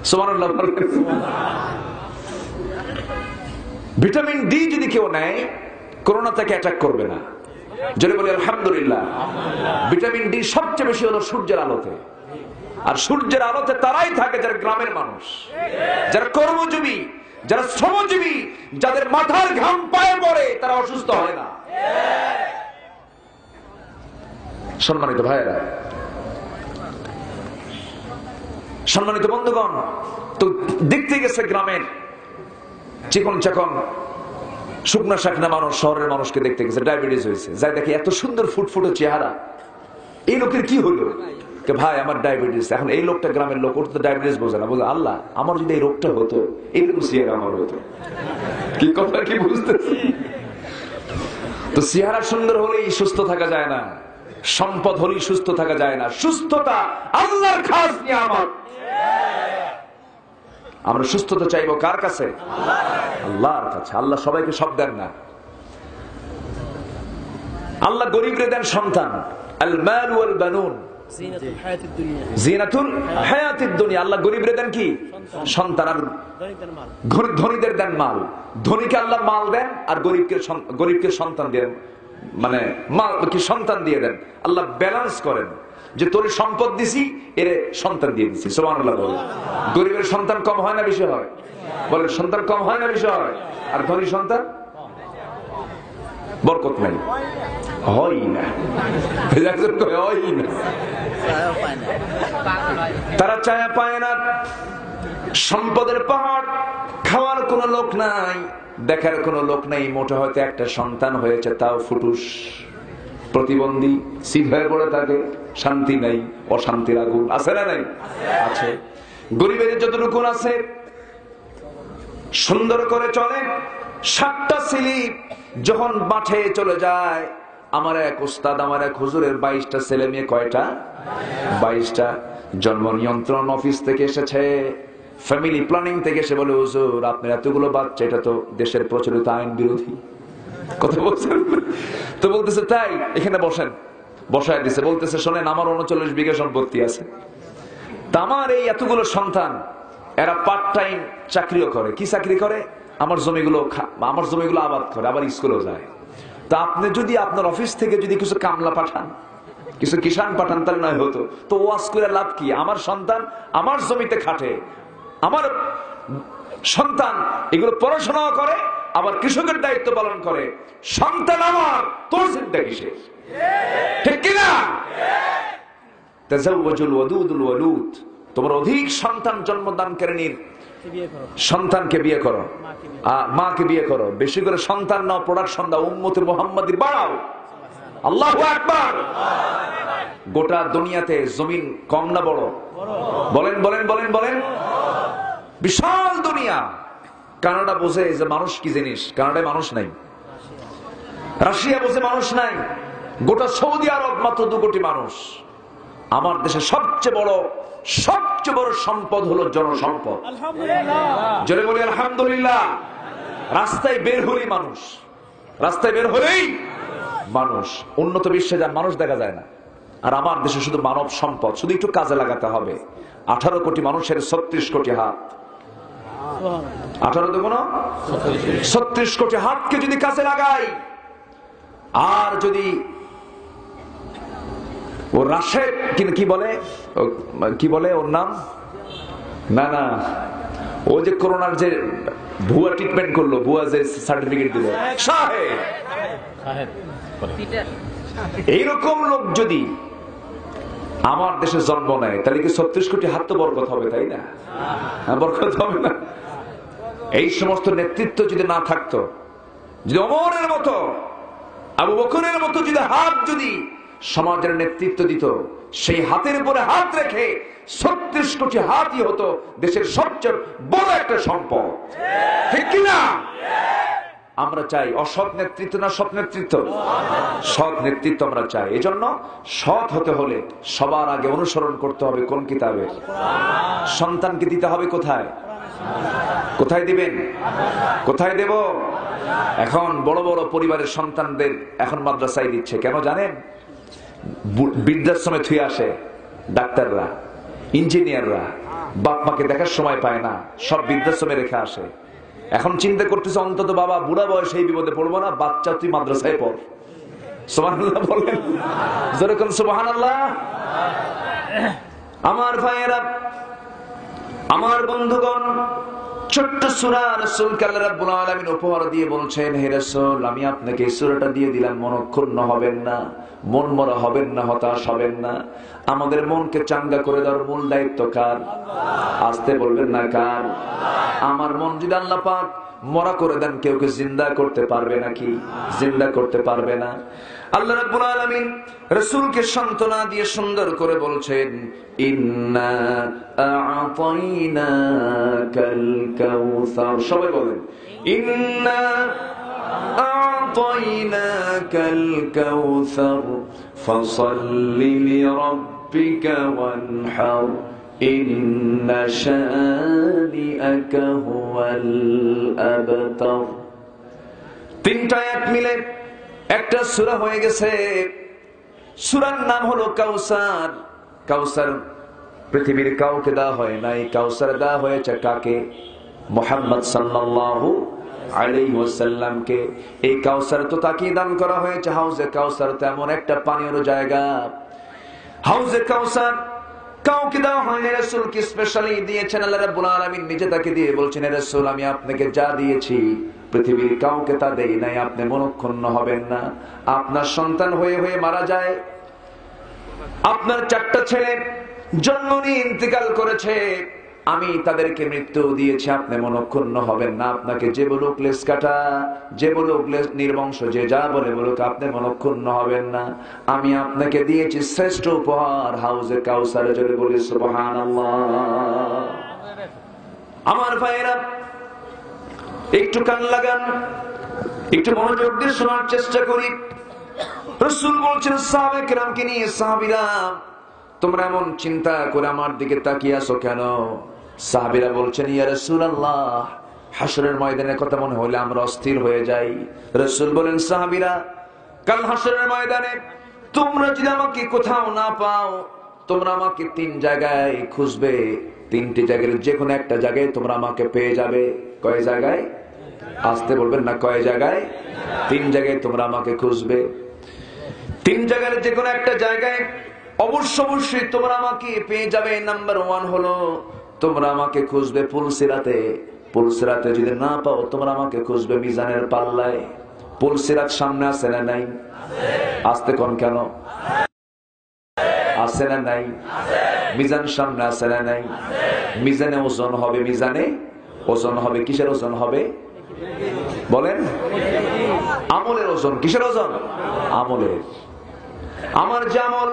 সুবহানাল্লাহ। ভিটামিন ডি যদি কেউ নেয়, করোনা তাকে অ্যাটাক করবে না। যদি বলি আলহামদুলিল্লাহ। ভিটামিন ডি সবচেয়ে বেশি হলো সূর্যের আলোতে, আর সূর্যের আলোতে তারাই থাকে যারা গ্রামের মানুষ, যারা কর্মজীবী, যারা শ্রমজীবী, যাদের মাথার ঘাম পায়ে পড়ে, তারা অসুস্থ হয় না। সম্মানিত ভাইয়েরা, সম্মানিত বন্ধুগণ, তো দেখতে গেছে গ্রামের চিকন চাকন শুকনা শাকনা মানুষ শহরের মানুষকে দেখতে গেছে, ডায়াবেটিস হয়েছে, যাই দেখে এত সুন্দর ফুটফুটে চেহারা, এই লোকের কি হলো? ভাই আমার ডায়াবেটিস। এখন এই লোকটা গ্রামের লোক, ওর তো ডায়াবেটিস বোঝে না, বলে আল্লাহ আমার যদি এই রোগটা হতো, এইরকম চেহারা আমার হতো। কি কথা কি বুঝতেছি? তো চেহারা সুন্দর হলেই সুস্থ থাকা যায় না, সম্পদ হলেই সুস্থ থাকা যায় না। সুস্থতা আল্লাহর খাস নিয়ামত। আমরা সুস্থতা চাইবো কার কাছে? আল্লাহর কাছে। আল্লাহ সবাইকে সব দেন না। আল্লাহ গরিবরে দেন সন্তান। আল মাল ওয়াল বানুন জিনাতুল হায়াতিদ দুনিয়া। আল্লাহ গরিবরে দেন কি? সন্তান। আর ধনীদের দেন মাল। ধনীকে আল্লাহ মাল দেন, আর গরিবকে সন্তান দেন, মানে মাল কি সন্তান দিয়ে দেন। আল্লাহ ব্যালেন্স করেন যে তোর সম্পদ দিছি, এর সন্তান দিয়ে দিছি। সুবহানাল্লাহ বলে। গরিবের সন্তান কম হয় না বেশি হয়? বলে সন্তান কম হয় না বেশি হয়? আর ধনী সন্তান বরকত নাই, হয় না। তারা চায়া পায় না। সম্পদের পাহাড়, খাওয়ার কোন লোক নাই, দেখার কোন লোক নাই। মোটা হয়তো একটা সন্তান হয়েছে, তাও ফুটুস, প্রতিবন্ধী, সিট হয়ে পড়ে থাকে, শান্তি নাই, অশান্তির আগুন আছে না নাই? আছে। গরিবের যতটুকু আছে সুন্দর করে চলে। 7টা স্লিপ যখন মাঠে চলে যায়, আমার এক উস্তাদ, আমার এক হুজুরের 22টা ছেলে মেয়ে। কয়টা? 22টা। জন্ম নিয়ন্ত্রণ অফিস থেকে এসেছে, ফ্যামিলি প্ল্যানিং থেকে এসে বলে, হুজুর আপনার এতগুলো বাচ্চা, এটা তো দেশের প্রচলিত আইন বিরোধী। কথা বলছেন? তো বলতেছে তাই, এখানে বসেন। বসায় দিছে। বলতেছে শোনেন, আমার 39 বিঘা সম্পত্তি আছে, তা আমার এই এতগুলো সন্তান, এরা পার্ট টাইম চাকরিও করে। কি চাকরি করে? আমার জমিগুলো আবাদ করে, আবার স্কুলেও যায়। তা আপনি যদি আপনার অফিস থেকে যদি কিছু কামলা পাঠান, কিছু কিষান পাঠান, তাহলে নয় হতো। তো ওয়াজ করে লাভ কি? আমার সন্তান আমার জমিতে খাটে, আমার সন্তান এগুলো পড়াশোনা করে, আবার কৃষকের দায়িত্ব পালন করে। সন্তান আমার, তোর চিন্তা কিসের? ঠিক কিনা? তাজাওয়াজুল ওয়াদুদুল ওয়ালুদ। তোমার অধিক সন্তান জন্মদানকারীর সন্তানকে বিয়ে করো, মাকে বিয়ে করো, বেশি করে সন্তান নাও, প্রোডাকশন দাও, উম্মতে মুহাম্মাদি বাড়াও। আল্লাহু আকবার। গোটা দুনিয়াতে জমিন কম না বড়? বলেন বলেন বলেন বলেন। বিশাল দুনিয়া। কানাডা বোঝে যে মানুষ কি জিনিস, কানাডায় মানুষ নাই। রাশিয়া বোঝে মানুষ নাই। গোটা সৌদি আরব মাত্র 2 কোটি মানুষ। আমার দেশে সবচেয়ে বড় সম্পদ হলো জনসম্পদ। জোরে বলি আলহামদুলিল্লাহ। রাস্তায় বের হলেই মানুষ, রাস্তায় বের হলেই মানুষ। উন্নত বিশ্বে যা মানুষ দেখা যায় না। আর আমার দেশে শুধু মানব সম্পদ, শুধু একটু কাজে লাগাতে হবে। 18 কোটি মানুষের 36 কোটি হাত। 18 তো কোনো 36 কোটি হাতকে যদি কাজে লাগাই, আর যদি ও রাশেদ কি বলে ওর নাম, না ও যে করোনার যে ভুয়া ট্রিটমেন্ট করলো, ভুয়া যে সার্টিফিকেট দিল, এইরকম লোক যদি আমার দেশে জন্ম নেয়, তাহলে কি 36 কোটি হাত তো বরকত হবে, তাই না? বরকত হবে না? এই সমস্ত নেতৃত্ব যদি না থাকতো, যদি ওমরের মতো, আবু বকরের মতো যদি হাত যদি সমাজের নেতৃত্ব দিত, সেই হাতের উপরে হাত রেখে 36 কোটি হাতই হতো দেশের সবচেয়ে বড় একটা সম্পদ। ঠিক কিনা? আমরা চাই অসৎ নেতৃত্ব না সৎ নেতৃত্ব? সৎ নেতৃত্ব আমরা চাই। এজন্য সৎ হতে হলে সবার আগে অনুসরণ করতে হবে কোন কিতাবের? সন্তানকে দিতে হবে কোথায়? কোথায় দিবেন? কোথায় দেব? এখন বড় বড় পরিবারের সন্তানদের এখন মাদ্রাসায় দিচ্ছে। কেন জানেন? বৃদ্ধাশ্রমে থুয়ে আসে ডাক্তাররা, ইঞ্জিনিয়াররা, বাপ মাকে দেখার সময় পায় না, সব বৃদ্ধাশ্রমে রেখে আসে। এখন চিন্তা করতেছে, অন্তত বাবা বুড়া বয়সে এই বিপদে পড়বো না, বাচ্চা তুই মাদ্রাসায় পড়। সুবহানাল্লাহ বলেন, যেরকম সুবহানাল্লাহ। আমার ভাইয়েরা, আমার বন্ধুগণ, ছোট্ট সূরা রাসূলকে আল্লাহ রাব্বুল আলামিন উপহার দিয়ে বলছেন, হে রাসূল, আমি আপনাকে এই সূরাটা দিয়ে দিলাম, মনক্ষুণ্ণ হবেন না, মন মরা হবেন না, হতাশ হবেন না। আমাদের মনকে চাঙ্গা করে দেওয়ার মূল দায়িত্ব কার? আসতে বলবেন না কার? আমার মন যদি আল্লাহ পাক মরা করে দেন, কেউ কে জিন্দা করতে পারবে নাকি? জিন্দা করতে পারবে না। আল্লাহ রাব্বুল আলামিন রাসূলকে সান্ত্বনা দিয়ে সুন্দর করে বলছেন, ইন্না আ'তাইনাকাল কাউসার। সবাই বলেন, ইন্না আ'তাইনাকাল কাউসার ফাসাল্লি লিরাব্বিকা ওয়ানহার ইন্না শানিআকা হুয়াল আবতার। তিনটা আয়াত মিলে একটা সূরা হয়ে গেছে। সূরার নাম হলো কাউসার। কাউসার পৃথিবীর কাউকে দেওয়া হয় নাই, কাউসার দেওয়া হয়েছে কাকে? মুহাম্মদ সাল্লাল্লাহু আলাইহি ওয়াসাল্লামকে। এই কাউসার তো তাকে দান করা হয়েছে। হাউজে কাউসার তো এমন একটা পানীয় জায়গা। হাউজে কাউসার কাউকে দেওয়া হয়নি, রাসূলকে স্পেশালি দিয়েছেন আল্লাহ রাব্বুল আলামিন। নিজে তাকে দিয়ে বলছেন, হে রাসূল, আমি আপনাকে যা দিয়েছি পৃথিবীর কাউকে তা দেই নাই, আপনি মনক্ষুণ্ণ হবেন না। আপনার সন্তান হয়ে হয়ে মারা যায়, আপনার 4টা ছেলে জন্ম নিয়ে ইন্তেকাল করেছে, আমি তাদেরকে মৃত্যু দিয়েছি, আপনি মনক্ষুণ্ণ হবেন না। আপনাকে যে বলুক লেজ কাটা, যে বলুক লেজ নির্বংশ, যে যা বলে বলুক, আপনি মনক্ষুণ্ণ হবেন না। আমি আপনাকে দিয়েছি শ্রেষ্ঠ উপহার, হাউজে কাউসার। জোরে বলি সুবহানাল্লাহ। আমার ভাইরা, একটু কান লাগান, একটু মনোযোগ দিয়ে শোনার চেষ্টা করি। রাসূল বলছেন সাহাবায়ে কেরামকে নিয়ে, সাহাবীরা তোমরা এমন চিন্তা করে আমার দিকে তাকিয়ে আছো কেন? সাহাবীরা বলছেন, ইয়া রাসূলুল্লাহ, হাসরের ময়দানের কথা মনে হলে আমরা অস্থির হয়ে যাই। রাসূল বলেন, সাহাবীরা কাল হাসরের ময়দানে তোমরা যদি আমাকে কোথাও না পাও, তোমরা আমাকে 3 জায়গায় খুঁজবে। 3টি জায়গায় যে কোনো একটা জায়গায় তোমরা আমাকে পেয়ে যাবে। কয় জায়গায়? আসতে বলবেন না, কয় জায়গায়? 3 জায়গায় তোমরা আমাকে খুঁজবে। 3 জায়গায় যে কোনো একটা জায়গায় অবশ্যই তোমরা আমাকে পেয়ে যাবে। নাম্বার 1 হলো তোমরা আমাকে খুঁজবে পুলসিরাতে। পুলসিরাতে যদি না পাও, তোমরা আমাকে খুঁজবে মিজানের পাল্লায়। পুলসিরাত সামনে আছে না নাই? আসতে কোন কেন? আছে না নাই? মিজান সামনে আছে না নাই? মিজানে ওজন হবে, মিজানে ওজন হবে। কিসের ওজন হবে বলেন? আমলের ওজন। কিসের ওজন? আমলের। আমার যে আমল,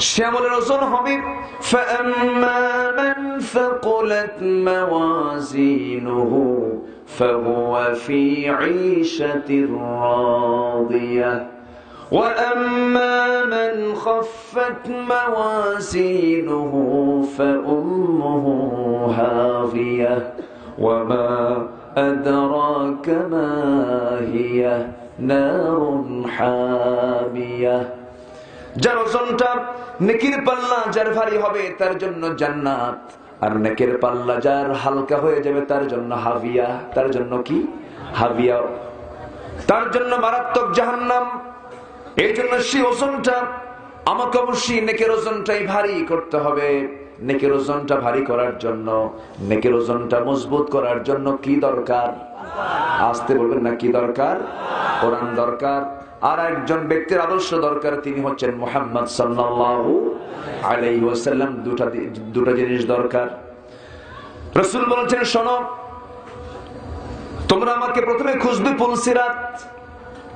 সে আমলের ওজন হবে। فَأَمَّا مَنْ ثَقُلَتْ مَوَازِينُهُ فَهُوَ فِي عِيشَةٍ رَاضِيَةٍ وَأَمَّا مَنْ خَفَّتْ مَوَازِينُهُ فَأُمُّهُ هَاوِيَةٌ وَمَا أَدْرَاكَ مَا هِيَ نَارٌ حَامِيَةٌ। যার ওজনটা, নেকির পাল্লা যার ভারী হবে তার জন্য জান্নাত, আর নেকির পাল্লা যার হালকা হয়ে যাবে তার জন্য হাবিয়া। তার জন্য কি? হাবিয়া। তার জন্য মারাত্মক জাহান্নাম। এই জন্য সেই ওজনটা আমাকে অবশ্যই নেকির ওজনটাই ভারী করতে হবে। নেকির ওজনটা ভারী করার জন্য, নেকির ওজনটা মজবুত করার জন্য কি দরকার? আসতে বলবেন না, কি দরকার? কোরআন দরকার। আর একজন ব্যক্তির আদর্শ দরকার, তিনি হচ্ছেন মুহাম্মদ সাল্লাল্লাহু আলাইহি ওয়াসাল্লাম। দুটা জিনিস দরকার। রাসূল বলেছেন, শোনো, তোমরা আমাকে প্রথমে খুঁজবে পুলসিরাত।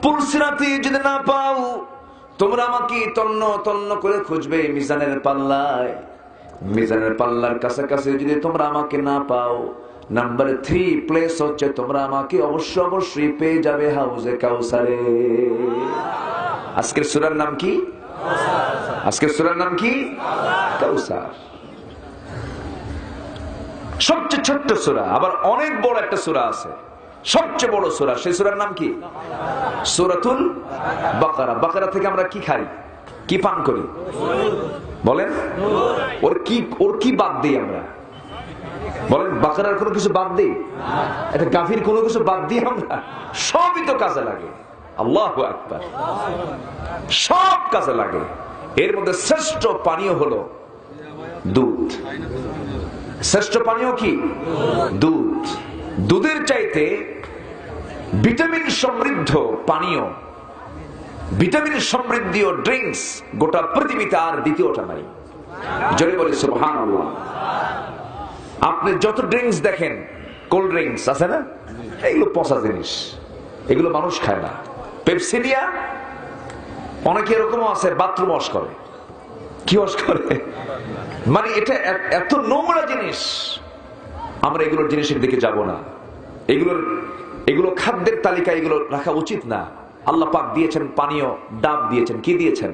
পুলসিরাতে যদি না পাও, তোমরা আমাকে তন্ন তন্ন করে খুঁজবে মিজানের পাল্লায়। মিজানের পাল্লার কাছাকাছি যদি তোমরা আমাকে না পাও, নাম্বার 3 প্লেস হচ্ছে তোমরা আমাকে অবশ্যই পেয়ে যাবে হাউজে কাউসারে। আজকের সূরার নাম কি? আজকের সূরার নাম কি? কাউসার। সবচেয়ে ছোট্ট সূরা, আবার অনেক বড় একটা সূরা আছে, সবচেয়ে বড় সূরা। সেই সূরার নাম কি? সূরাতুল বাকারা। বাকারা থেকে আমরা কি খাই, কি পান করি বলেন? ওর কি বাদ দিই আমরা বলেন? বাকারার কোনো কিছু বাদ দিই? এটা গাভীর কোনো কিছু বাদ দিই আমরা? সবই তো কাজে লাগে। আল্লাহু আকবার। সব কাজে লাগে। এর মধ্যে শ্রেষ্ঠ পানীয় হলো দুধ। শ্রেষ্ঠ পানীয় কি? দুধ। দুধের চাইতে ভিটামিন সমৃদ্ধ পানীয়, ভিটামিন সমৃদ্ধ ড্রিঙ্কস গোটা পৃথিবীতে আর দ্বিতীয়টা নাই। জোরে বলি সুবহানাল্লাহ। আপনি যত ড্রিঙ্কস দেখেন, কোল্ড ড্রিঙ্কস আছে না, এগুলো পচা জিনিস, এগুলো মানুষ খায় না। পেপসি দিয়া অনেকে এরকমও আছে বাথরুম ওয়াশ করে। কি ওয়াশ করে? মানে এটা এত নোংরা জিনিস, আমরা এগুলোর জিনিসের দিকে যাব না। এগুলো খাদ্যের তালিকায় এগুলো রাখা উচিত না। আল্লাহ পাক দিয়েছেন পানীয়, ডাব দিয়েছেন। কি দিয়েছেন?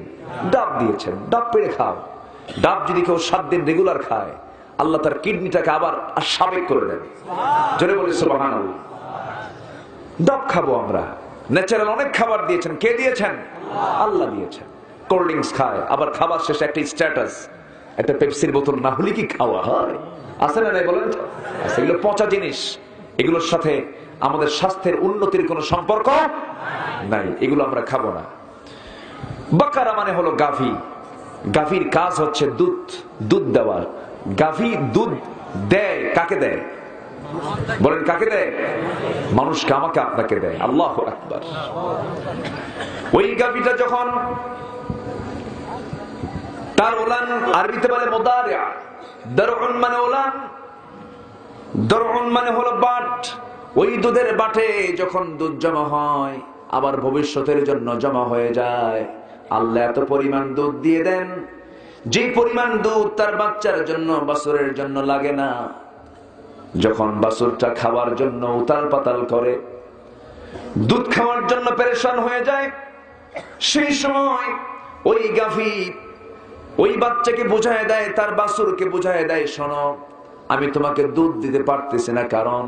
ডাব দিয়েছেন। ডাব পেড়ে খাও। ডাব যদি কেউ 7 দিন রেগুলার খায়, আল্লাহ তার কিডনিটাকে আবার স্বাভাবিক করে দেন। জোরে বলি সুবহানাল্লাহ। ডাব খাবো আমরা। ন্যাচারাল অনেক খাবার দিয়েছেন। কে দিয়েছেন? আল্লাহ দিয়েছেন। কোল্ড ড্রিঙ্কস খায়, আবার খাবার শেষে একটা স্ট্যাটাস, একটা পেপসির বোতল না হলে কি খাওয়া হয়? আছে না নাই বলেন তো? এগুলো পচা জিনিস, এগুলোর সাথে আমাদের স্বাস্থ্যের উন্নতির কোনো সম্পর্ক নাই, এগুলো আমরা খাবো না। বাকারা মানে হলো গাভী। গাভীর কাজ হচ্ছে দুধ দেওয়া। গাভী দুধ দেয় কাকে দেয়? বলেন কাকে দেয়? মানুষকে, আমাকে, আপনাকে দেয়। আল্লাহু আকবার। ওই গাভীটা যখন তার ওলান, আরবিতে বলে মুদারিয়া, দারউন মানে ওলান, দারউন মানে হলো বাট। ওই দুধের বাটে যখন দুধ জমা হয়, আবার ভবিষ্যতের জন্য জমা হয়ে যায়, আল্লাহ এত পরিমাণ দুধ দিয়ে দেন, যে পরিমাণ দুধ তার বাচ্চার জন্য, বাছুরের জন্য লাগে না। যখন বাছুরটা খাওয়ার জন্য উতাল পাতাল করে, দুধ খাওয়ার জন্য পেরেশান হয়ে যায়, সেই সময় ওই গাভী ওই বাচ্চাকে বুঝায় দেয়, তার বাছুরকে বুঝায় দেয়, শোনো, আমি তোমাকে দুধ দিতে পারতেছি না, কারণ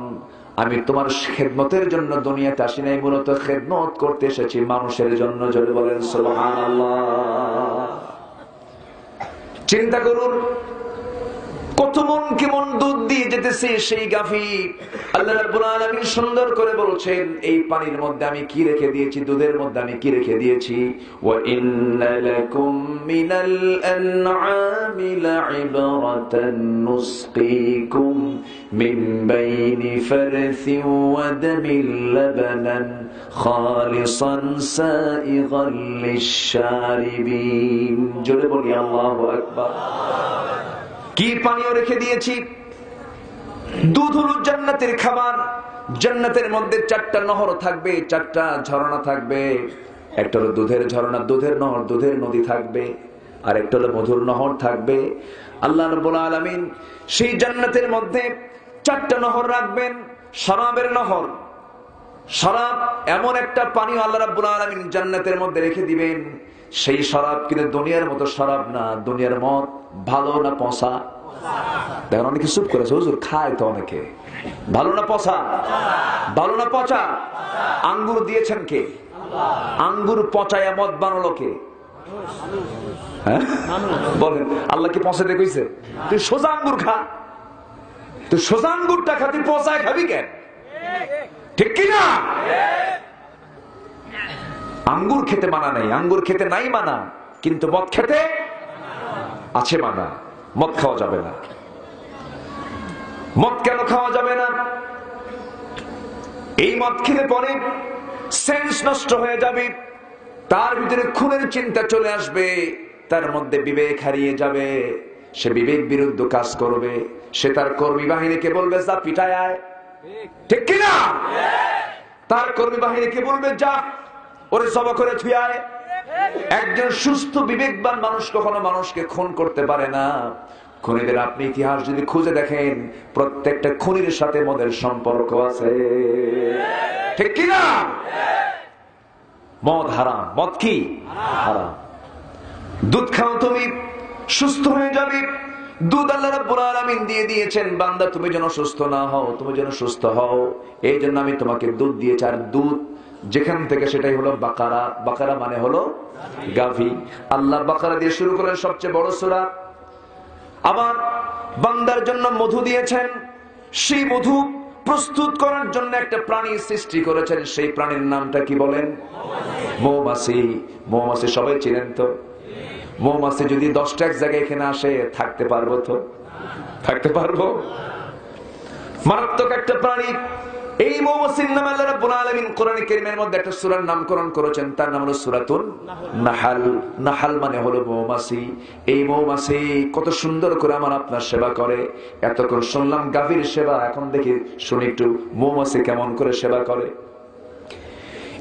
আমি তোমার খেদমতের জন্য দুনিয়াতে আসি নাই, মূলত খেদমত করতে এসেছি মানুষের জন্য। জোরে বলেন সুবহানাল্লাহ। চিন্তা করুন কত মন কেমন দুধ দিয়ে যেতেছে সেই গাভী। আল্লাহ রাব্বুল আলামিন সুন্দর করে বলছেন, এই পানির মধ্যে আমি কি রেখে দিয়েছি, দুধের মধ্যে আমি কি রেখে দিয়েছি। ওয়া ইন্না লাকুম মিনাল আনআমি লা'iবরাতান নুসকিকুম মিন বাইনি ফারসিন ওয়া দামিল লাবানান খালিসান সাইগান লিশ-শারিবিন। জোরে বলি আল্লাহু আকবার। কি পানীয় রেখে দিয়েছি? দুধ হলো জান্নাতের খাবার। জান্নাতের মধ্যে 4টা নহর থাকবে, 4টা ঝর্ণা থাকবে। একটা হলো দুধের ঝর্ণা, দুধের নহর, দুধের নদী থাকবে, আর একটা হলো মধুর নহর থাকবে। আল্লাহ রাব্বুল আলামিন সেই জান্নাতের মধ্যে 4টা নহর রাখবেন। শরাবের নহর, শরাব এমন একটা পানীয় আল্লাহ রাব্বুল আলামিন জান্নাতের মধ্যে রেখে দিবেন, সেই শরাব কিন্তু দুনিয়ার মতো শরাব না। দুনিয়ার মদ ভালো না পচা? দেখেন অনেকে চুপ করেছে, হুজুর খায় তো অনেকে। ভালো না পচা? ভালো না পচা? আঙ্গুর দিয়েছেন কে? আঙ্গুর পচায়া মদ বানালো কে? হ্যাঁ বলেন, আল্লাহ কি পচাতে কইছে? তুই সোজা আঙ্গুর খা, তুই সোজা আঙ্গুরটা খা, তুই পচায় খাবি কেন? ঠিক কিনা? আঙ্গুর খেতে মানা নাই, আঙ্গুর খেতে নাই মানা, কিন্তু মদ খেতে আছে মানা। মদ খাওয়া যাবে না। মদ কেন খাওয়া যাবে না? এই মদ খেলে পরে সেন্স নষ্ট হয়ে যাবে, তার ভিতরে খুনের চিন্তা চলে আসবে, তার মধ্যে বিবেক হারিয়ে যাবে, সে বিবেক বিরুদ্ধ কাজ করবে, সে তার কর্মী বাহিনীকে বলবে যা পিটায় আয়। ঠিক কিনা? তার কর্মী বাহিনীকে বলবে যা ওরে সভা করে থুই আয়। একজন সুস্থ বিবেকবান মানুষ কখনো মানুষকে খুন করতে পারে না। খুনিদের আপনি ইতিহাস যদি খুঁজে দেখেন, প্রত্যেকটা খুনির সাথে মদের সম্পর্ক আছে। ঠিক কিনা? মদ হারাম। মদ কি? হারাম। দুধ খাও, তুমি সুস্থ হয়ে যাবে। দুধ আল্লাহ রাব্বুল আলামিন দিয়ে দিয়েছেন, বান্দা তুমি যেন সুস্থ না হও, তুমি যেন সুস্থ হও, এই জন্য আমি তোমাকে দুধ দিয়েছি। আর দুধ যেখান থেকে, সেটাই হলো বাকারা। বাকারা মানে হলো গাভী। আল্লাহ বাকারা দিয়ে শুরু করেন, সবচেয়ে বড় সূরা। আবার বান্দার জন্য মধু দিয়েছেন, সেই মধু প্রস্তুত করার জন্য একটা প্রাণী সৃষ্টি করেছেন, সেই প্রাণীর নামটা কি বলেন? মৌমাছি। মৌমাছি সবাই চিনেন তো? মৌমাছি যদি 10টা এক জায়গায় এখানে আসে, থাকতে পারবো তো? থাকতে পারবো? মারাত্মক একটা প্রাণী। এই মৌমাছির নাম আল্লাহ রাব্বুল আলামিন কোরআনে কারীমের মধ্যে একটা সূরার নামকরণ করেছেন, তার নাম হলো সূরাতুন নাহাল। নাহাল মানে হলো মৌমাছি। এই মৌমাছি কত সুন্দর করে আমার আপনার সেবা করে। এতক্ষণ শুনলাম গাভীর সেবা, এখন দেখি শুনি একটু মৌমাছি কেমন করে সেবা করে।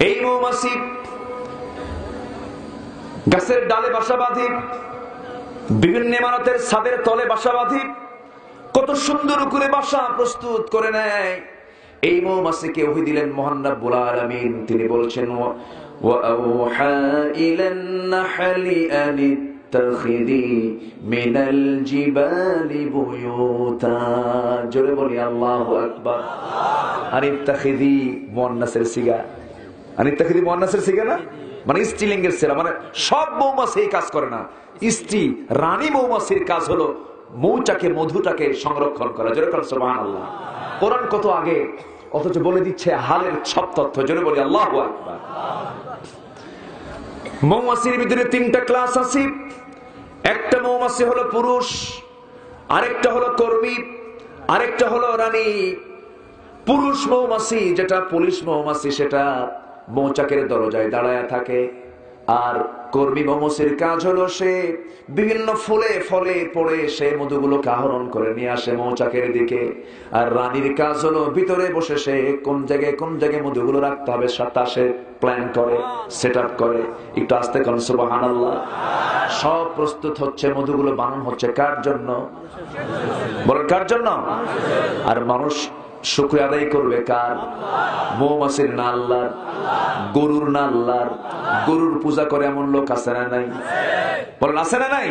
এই মৌমাছি গাছের ডালে বাসা বাঁধি, বিভিন্ন ইমারতের ছাদের তলে বাসা বাঁধি, কত সুন্দর করে বাসা প্রস্তুত করে নেয়। এই মৌমাছিকে ওহী দিলেন মহান রব্বুল আলামিন। তিনি বলছেন ওয়া আওহা ইলান নাহলি আন ইত্তাখিযি মিনাল জিবালি বুয়ুতা। জোরে বলি আল্লাহু আকবার। আন ইত্তাখিযি মুয়ান্নাসের সিগা, আন ইত্তাখিযি মুয়ান্নাসের সিগা না, মানে স্ত্রীলিঙ্গের সিগা। মানে সব মৌমাছি এই কাজ করে না। স্ত্রী রানী মৌমাছির কাজ হলো মৌচাকে মধুটাকে সংরক্ষণ করা। জোরে বলেন সুবহানাল্লাহ। কোরআন কত আগে, অথচ বলে দিচ্ছে হালের সব তথ্য। জোরে বলি আল্লাহু আকবার। মৌমাছির ভিতরে তিনটা ক্লাস আছে। একটা মৌমাছি হলো পুরুষ, আরেকটা হলো কর্মী, আরেকটা হলো রানী। পুরুষ মৌমাছি যেটা পুলিশ মৌমাছি, সেটা মৌচাকের দরজায় দাঁড়ায় থাকে। আর কর্মী মৌমাছির কাজ হলো সে বিভিন্ন ফুলে ফলে পড়ে সে মধুগুলোকে আহরণ করে নিয়ে আসে মৌচাকের দিকে। আর রানীর কাজ হলো ভিতরে বসে সে কোন জায়গায় মধুগুলো রাখতে হবে তা সে প্ল্যান করে, সেট আপ করে। একটু আস্তে করুন সুবহানাল্লাহ। সব প্রস্তুত হচ্ছে, মধুগুলো বানানো হচ্ছে কার জন্য? বলেন কার জন্য? আর মানুষ শুকরিয়া আদায় করবে কার? মৌমাছির না আল্লাহর? গরুর না আল্লাহর? গরুর পূজা করে এমন লোক আছে না নাই? বলেন আছে না নাই?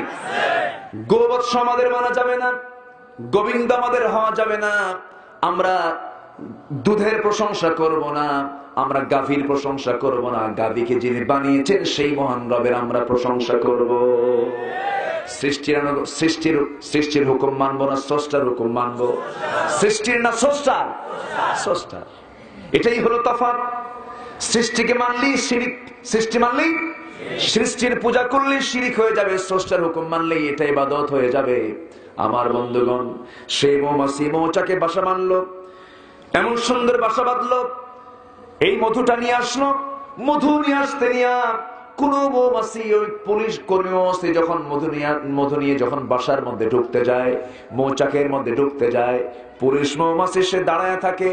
গোবৎস আমাদের মানা যাবে না, গোবিন্দ আমাদের হওয়া যাবে না। আমরা দুধের প্রশংসা করব না, আমরা গাভীর প্রশংসা করব না। গাভীকে যিনি বানিয়েছেন সেই মহান রবের আমরা প্রশংসা করব। সৃষ্টির হুকুম মানবো না স্রষ্টার হুকুম মানবো? সৃষ্টির না স্রষ্টার? স্রষ্টার। এটাই হলো তফাৎ। সৃষ্টিকে মানলি শিরিক, সৃষ্টি মানলি সৃষ্টির পূজা করলে শিরিক হয়ে যাবে, স্রষ্টার হুকুম মানলে এটা ইবাদত হয়ে যাবে। আমার বন্ধুগণ, সেই মৌমাছি মৌচাকে বাসা বাঁধলো, এমন সুন্দর বাসা বাঁধলো, এই মধুটা নিয়ে আসলো। মধু নিয়ে আসতে নিয়ে কোন মৌমাছি, ওই পুলিশ কর্মী মৌমাছি যখন মধু নিয়ে যখন বাসার মধ্যে ঢুকতে যায়, মৌচাকের মধ্যে ঢুকতে যায়, পুলিশ মৌমাছি সে দাঁড়ায় থাকে।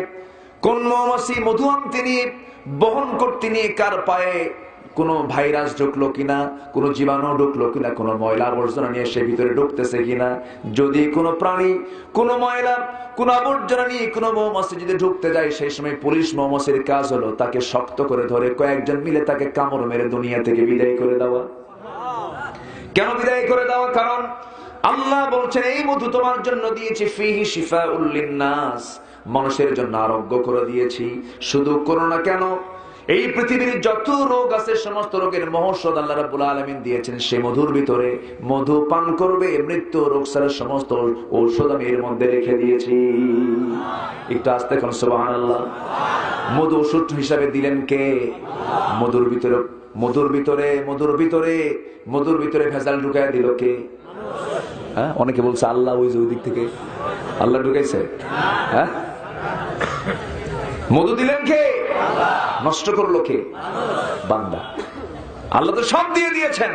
কোন মৌমাছি মধু আনতে নিয়ে বহন করতে নিয়ে কার পায়ে কোন ভাইরাস ঢুকলো কিনা, কোন জীবাণু ঢুকলো কিনা, কোন ময়লা আবর্জনা নিয়ে সে ভিতরে ঢুকতেছে কিনা। যদি কোন প্রাণী কোন ময়লা কোন আবর্জনা নিয়ে কোন মৌমাছি যদি ঢুকতে যায়, সেই সময় পুলিশ মৌমাছির কাজ হলো তাকে শক্ত করে ধরে কয়েকজন মিলে তাকে কামড় মেরে দুনিয়া থেকে বিদায় করে দেওয়া। কেন বিদায় করে দেওয়া? কারণ আল্লাহ বলছেন এই মধু তোমার জন্য দিয়েছি, ফিহি শিফাউল লিন্নাস, মানুষের জন্য আরোগ্য করে দিয়েছি। শুধু করোনা কেন, এই পৃথিবীর যত রোগ আছে সমস্ত রোগের মহৌষধ আল্লাহ রাব্বুল আলামিন দিয়েছেন সেই মধুর ভিতরে। মধু পান করবে, মৃত্যু রোগ ছাড়া সমস্ত ঔষধ আমি এর মধ্যে রেখে দিয়েছি। একটু আস্তে করুন সুবহানাল্লাহ। মধু ওষুধ হিসাবে দিলেন কে? মধুর ভিতরে ভেজাল ঢুকায় দিল কে? হ্যাঁ, অনেকে বলছে আল্লাহ ওই যে ওই দিক থেকে আল্লাহ ঢুকাইছে। হ্যাঁ, মধু দিলেন কে? নষ্ট করলো কে? বান্দা। আল্লাহ তো সব দিয়ে দিয়েছেন।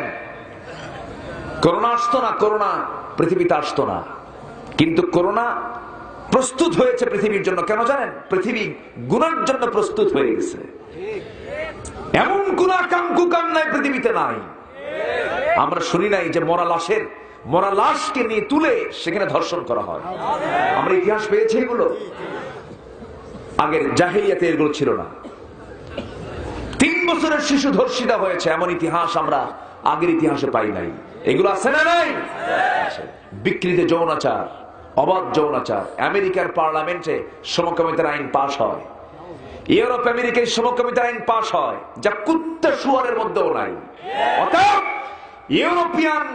করোনা আসতো না, করোনা পৃথিবীতে আসতো না, কিন্তু করোনা প্রস্তুত হয়েছে পৃথিবীর জন্য। কেন জানেন? পৃথিবী গুনার জন্য প্রস্তুত হয়ে গেছে। এমন গুনাহ কাম নাই পৃথিবীতে নাই। আমরা শুনি নাই যে মরা লাশকে নিয়ে তুলে সেখানে ধর্ষণ করা হয়। আমরা ইতিহাস পেয়েছি এগুলো। আগের জাহেলিয়াতে এগুলো ছিল না। 3 বছরের শিশু ধর্ষিতা হয়েছে, এমন ইতিহাস আমরা আগের ইতিহাসে পাই নাই। এগুলো আছে না নাই? বিকৃত যৌনাচার, অবাধ যৌনাচার। আমেরিকার পার্লামেন্টে সমকামিতার আইন পাশ হয়, ইউরোপ আমেরিকায় সমকামিতার আইন পাশ হয়, যা কুত্তা শুয়ারের মধ্যেও নাই। অর্থাৎ ইউরোপিয়ান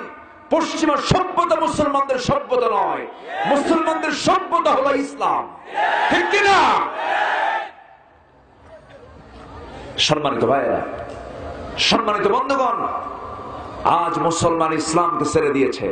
পশ্চিমা সভ্যতা মুসলমানদের সভ্যতা নয়, মুসলমানদের সভ্যতা হলো ইসলাম। ঠিক কিনা? সম্মানিত ভাইরা, সম্মানিত বন্ধুগণ, আজ মুসলমান ইসলামকে ছেড়ে দিয়েছে।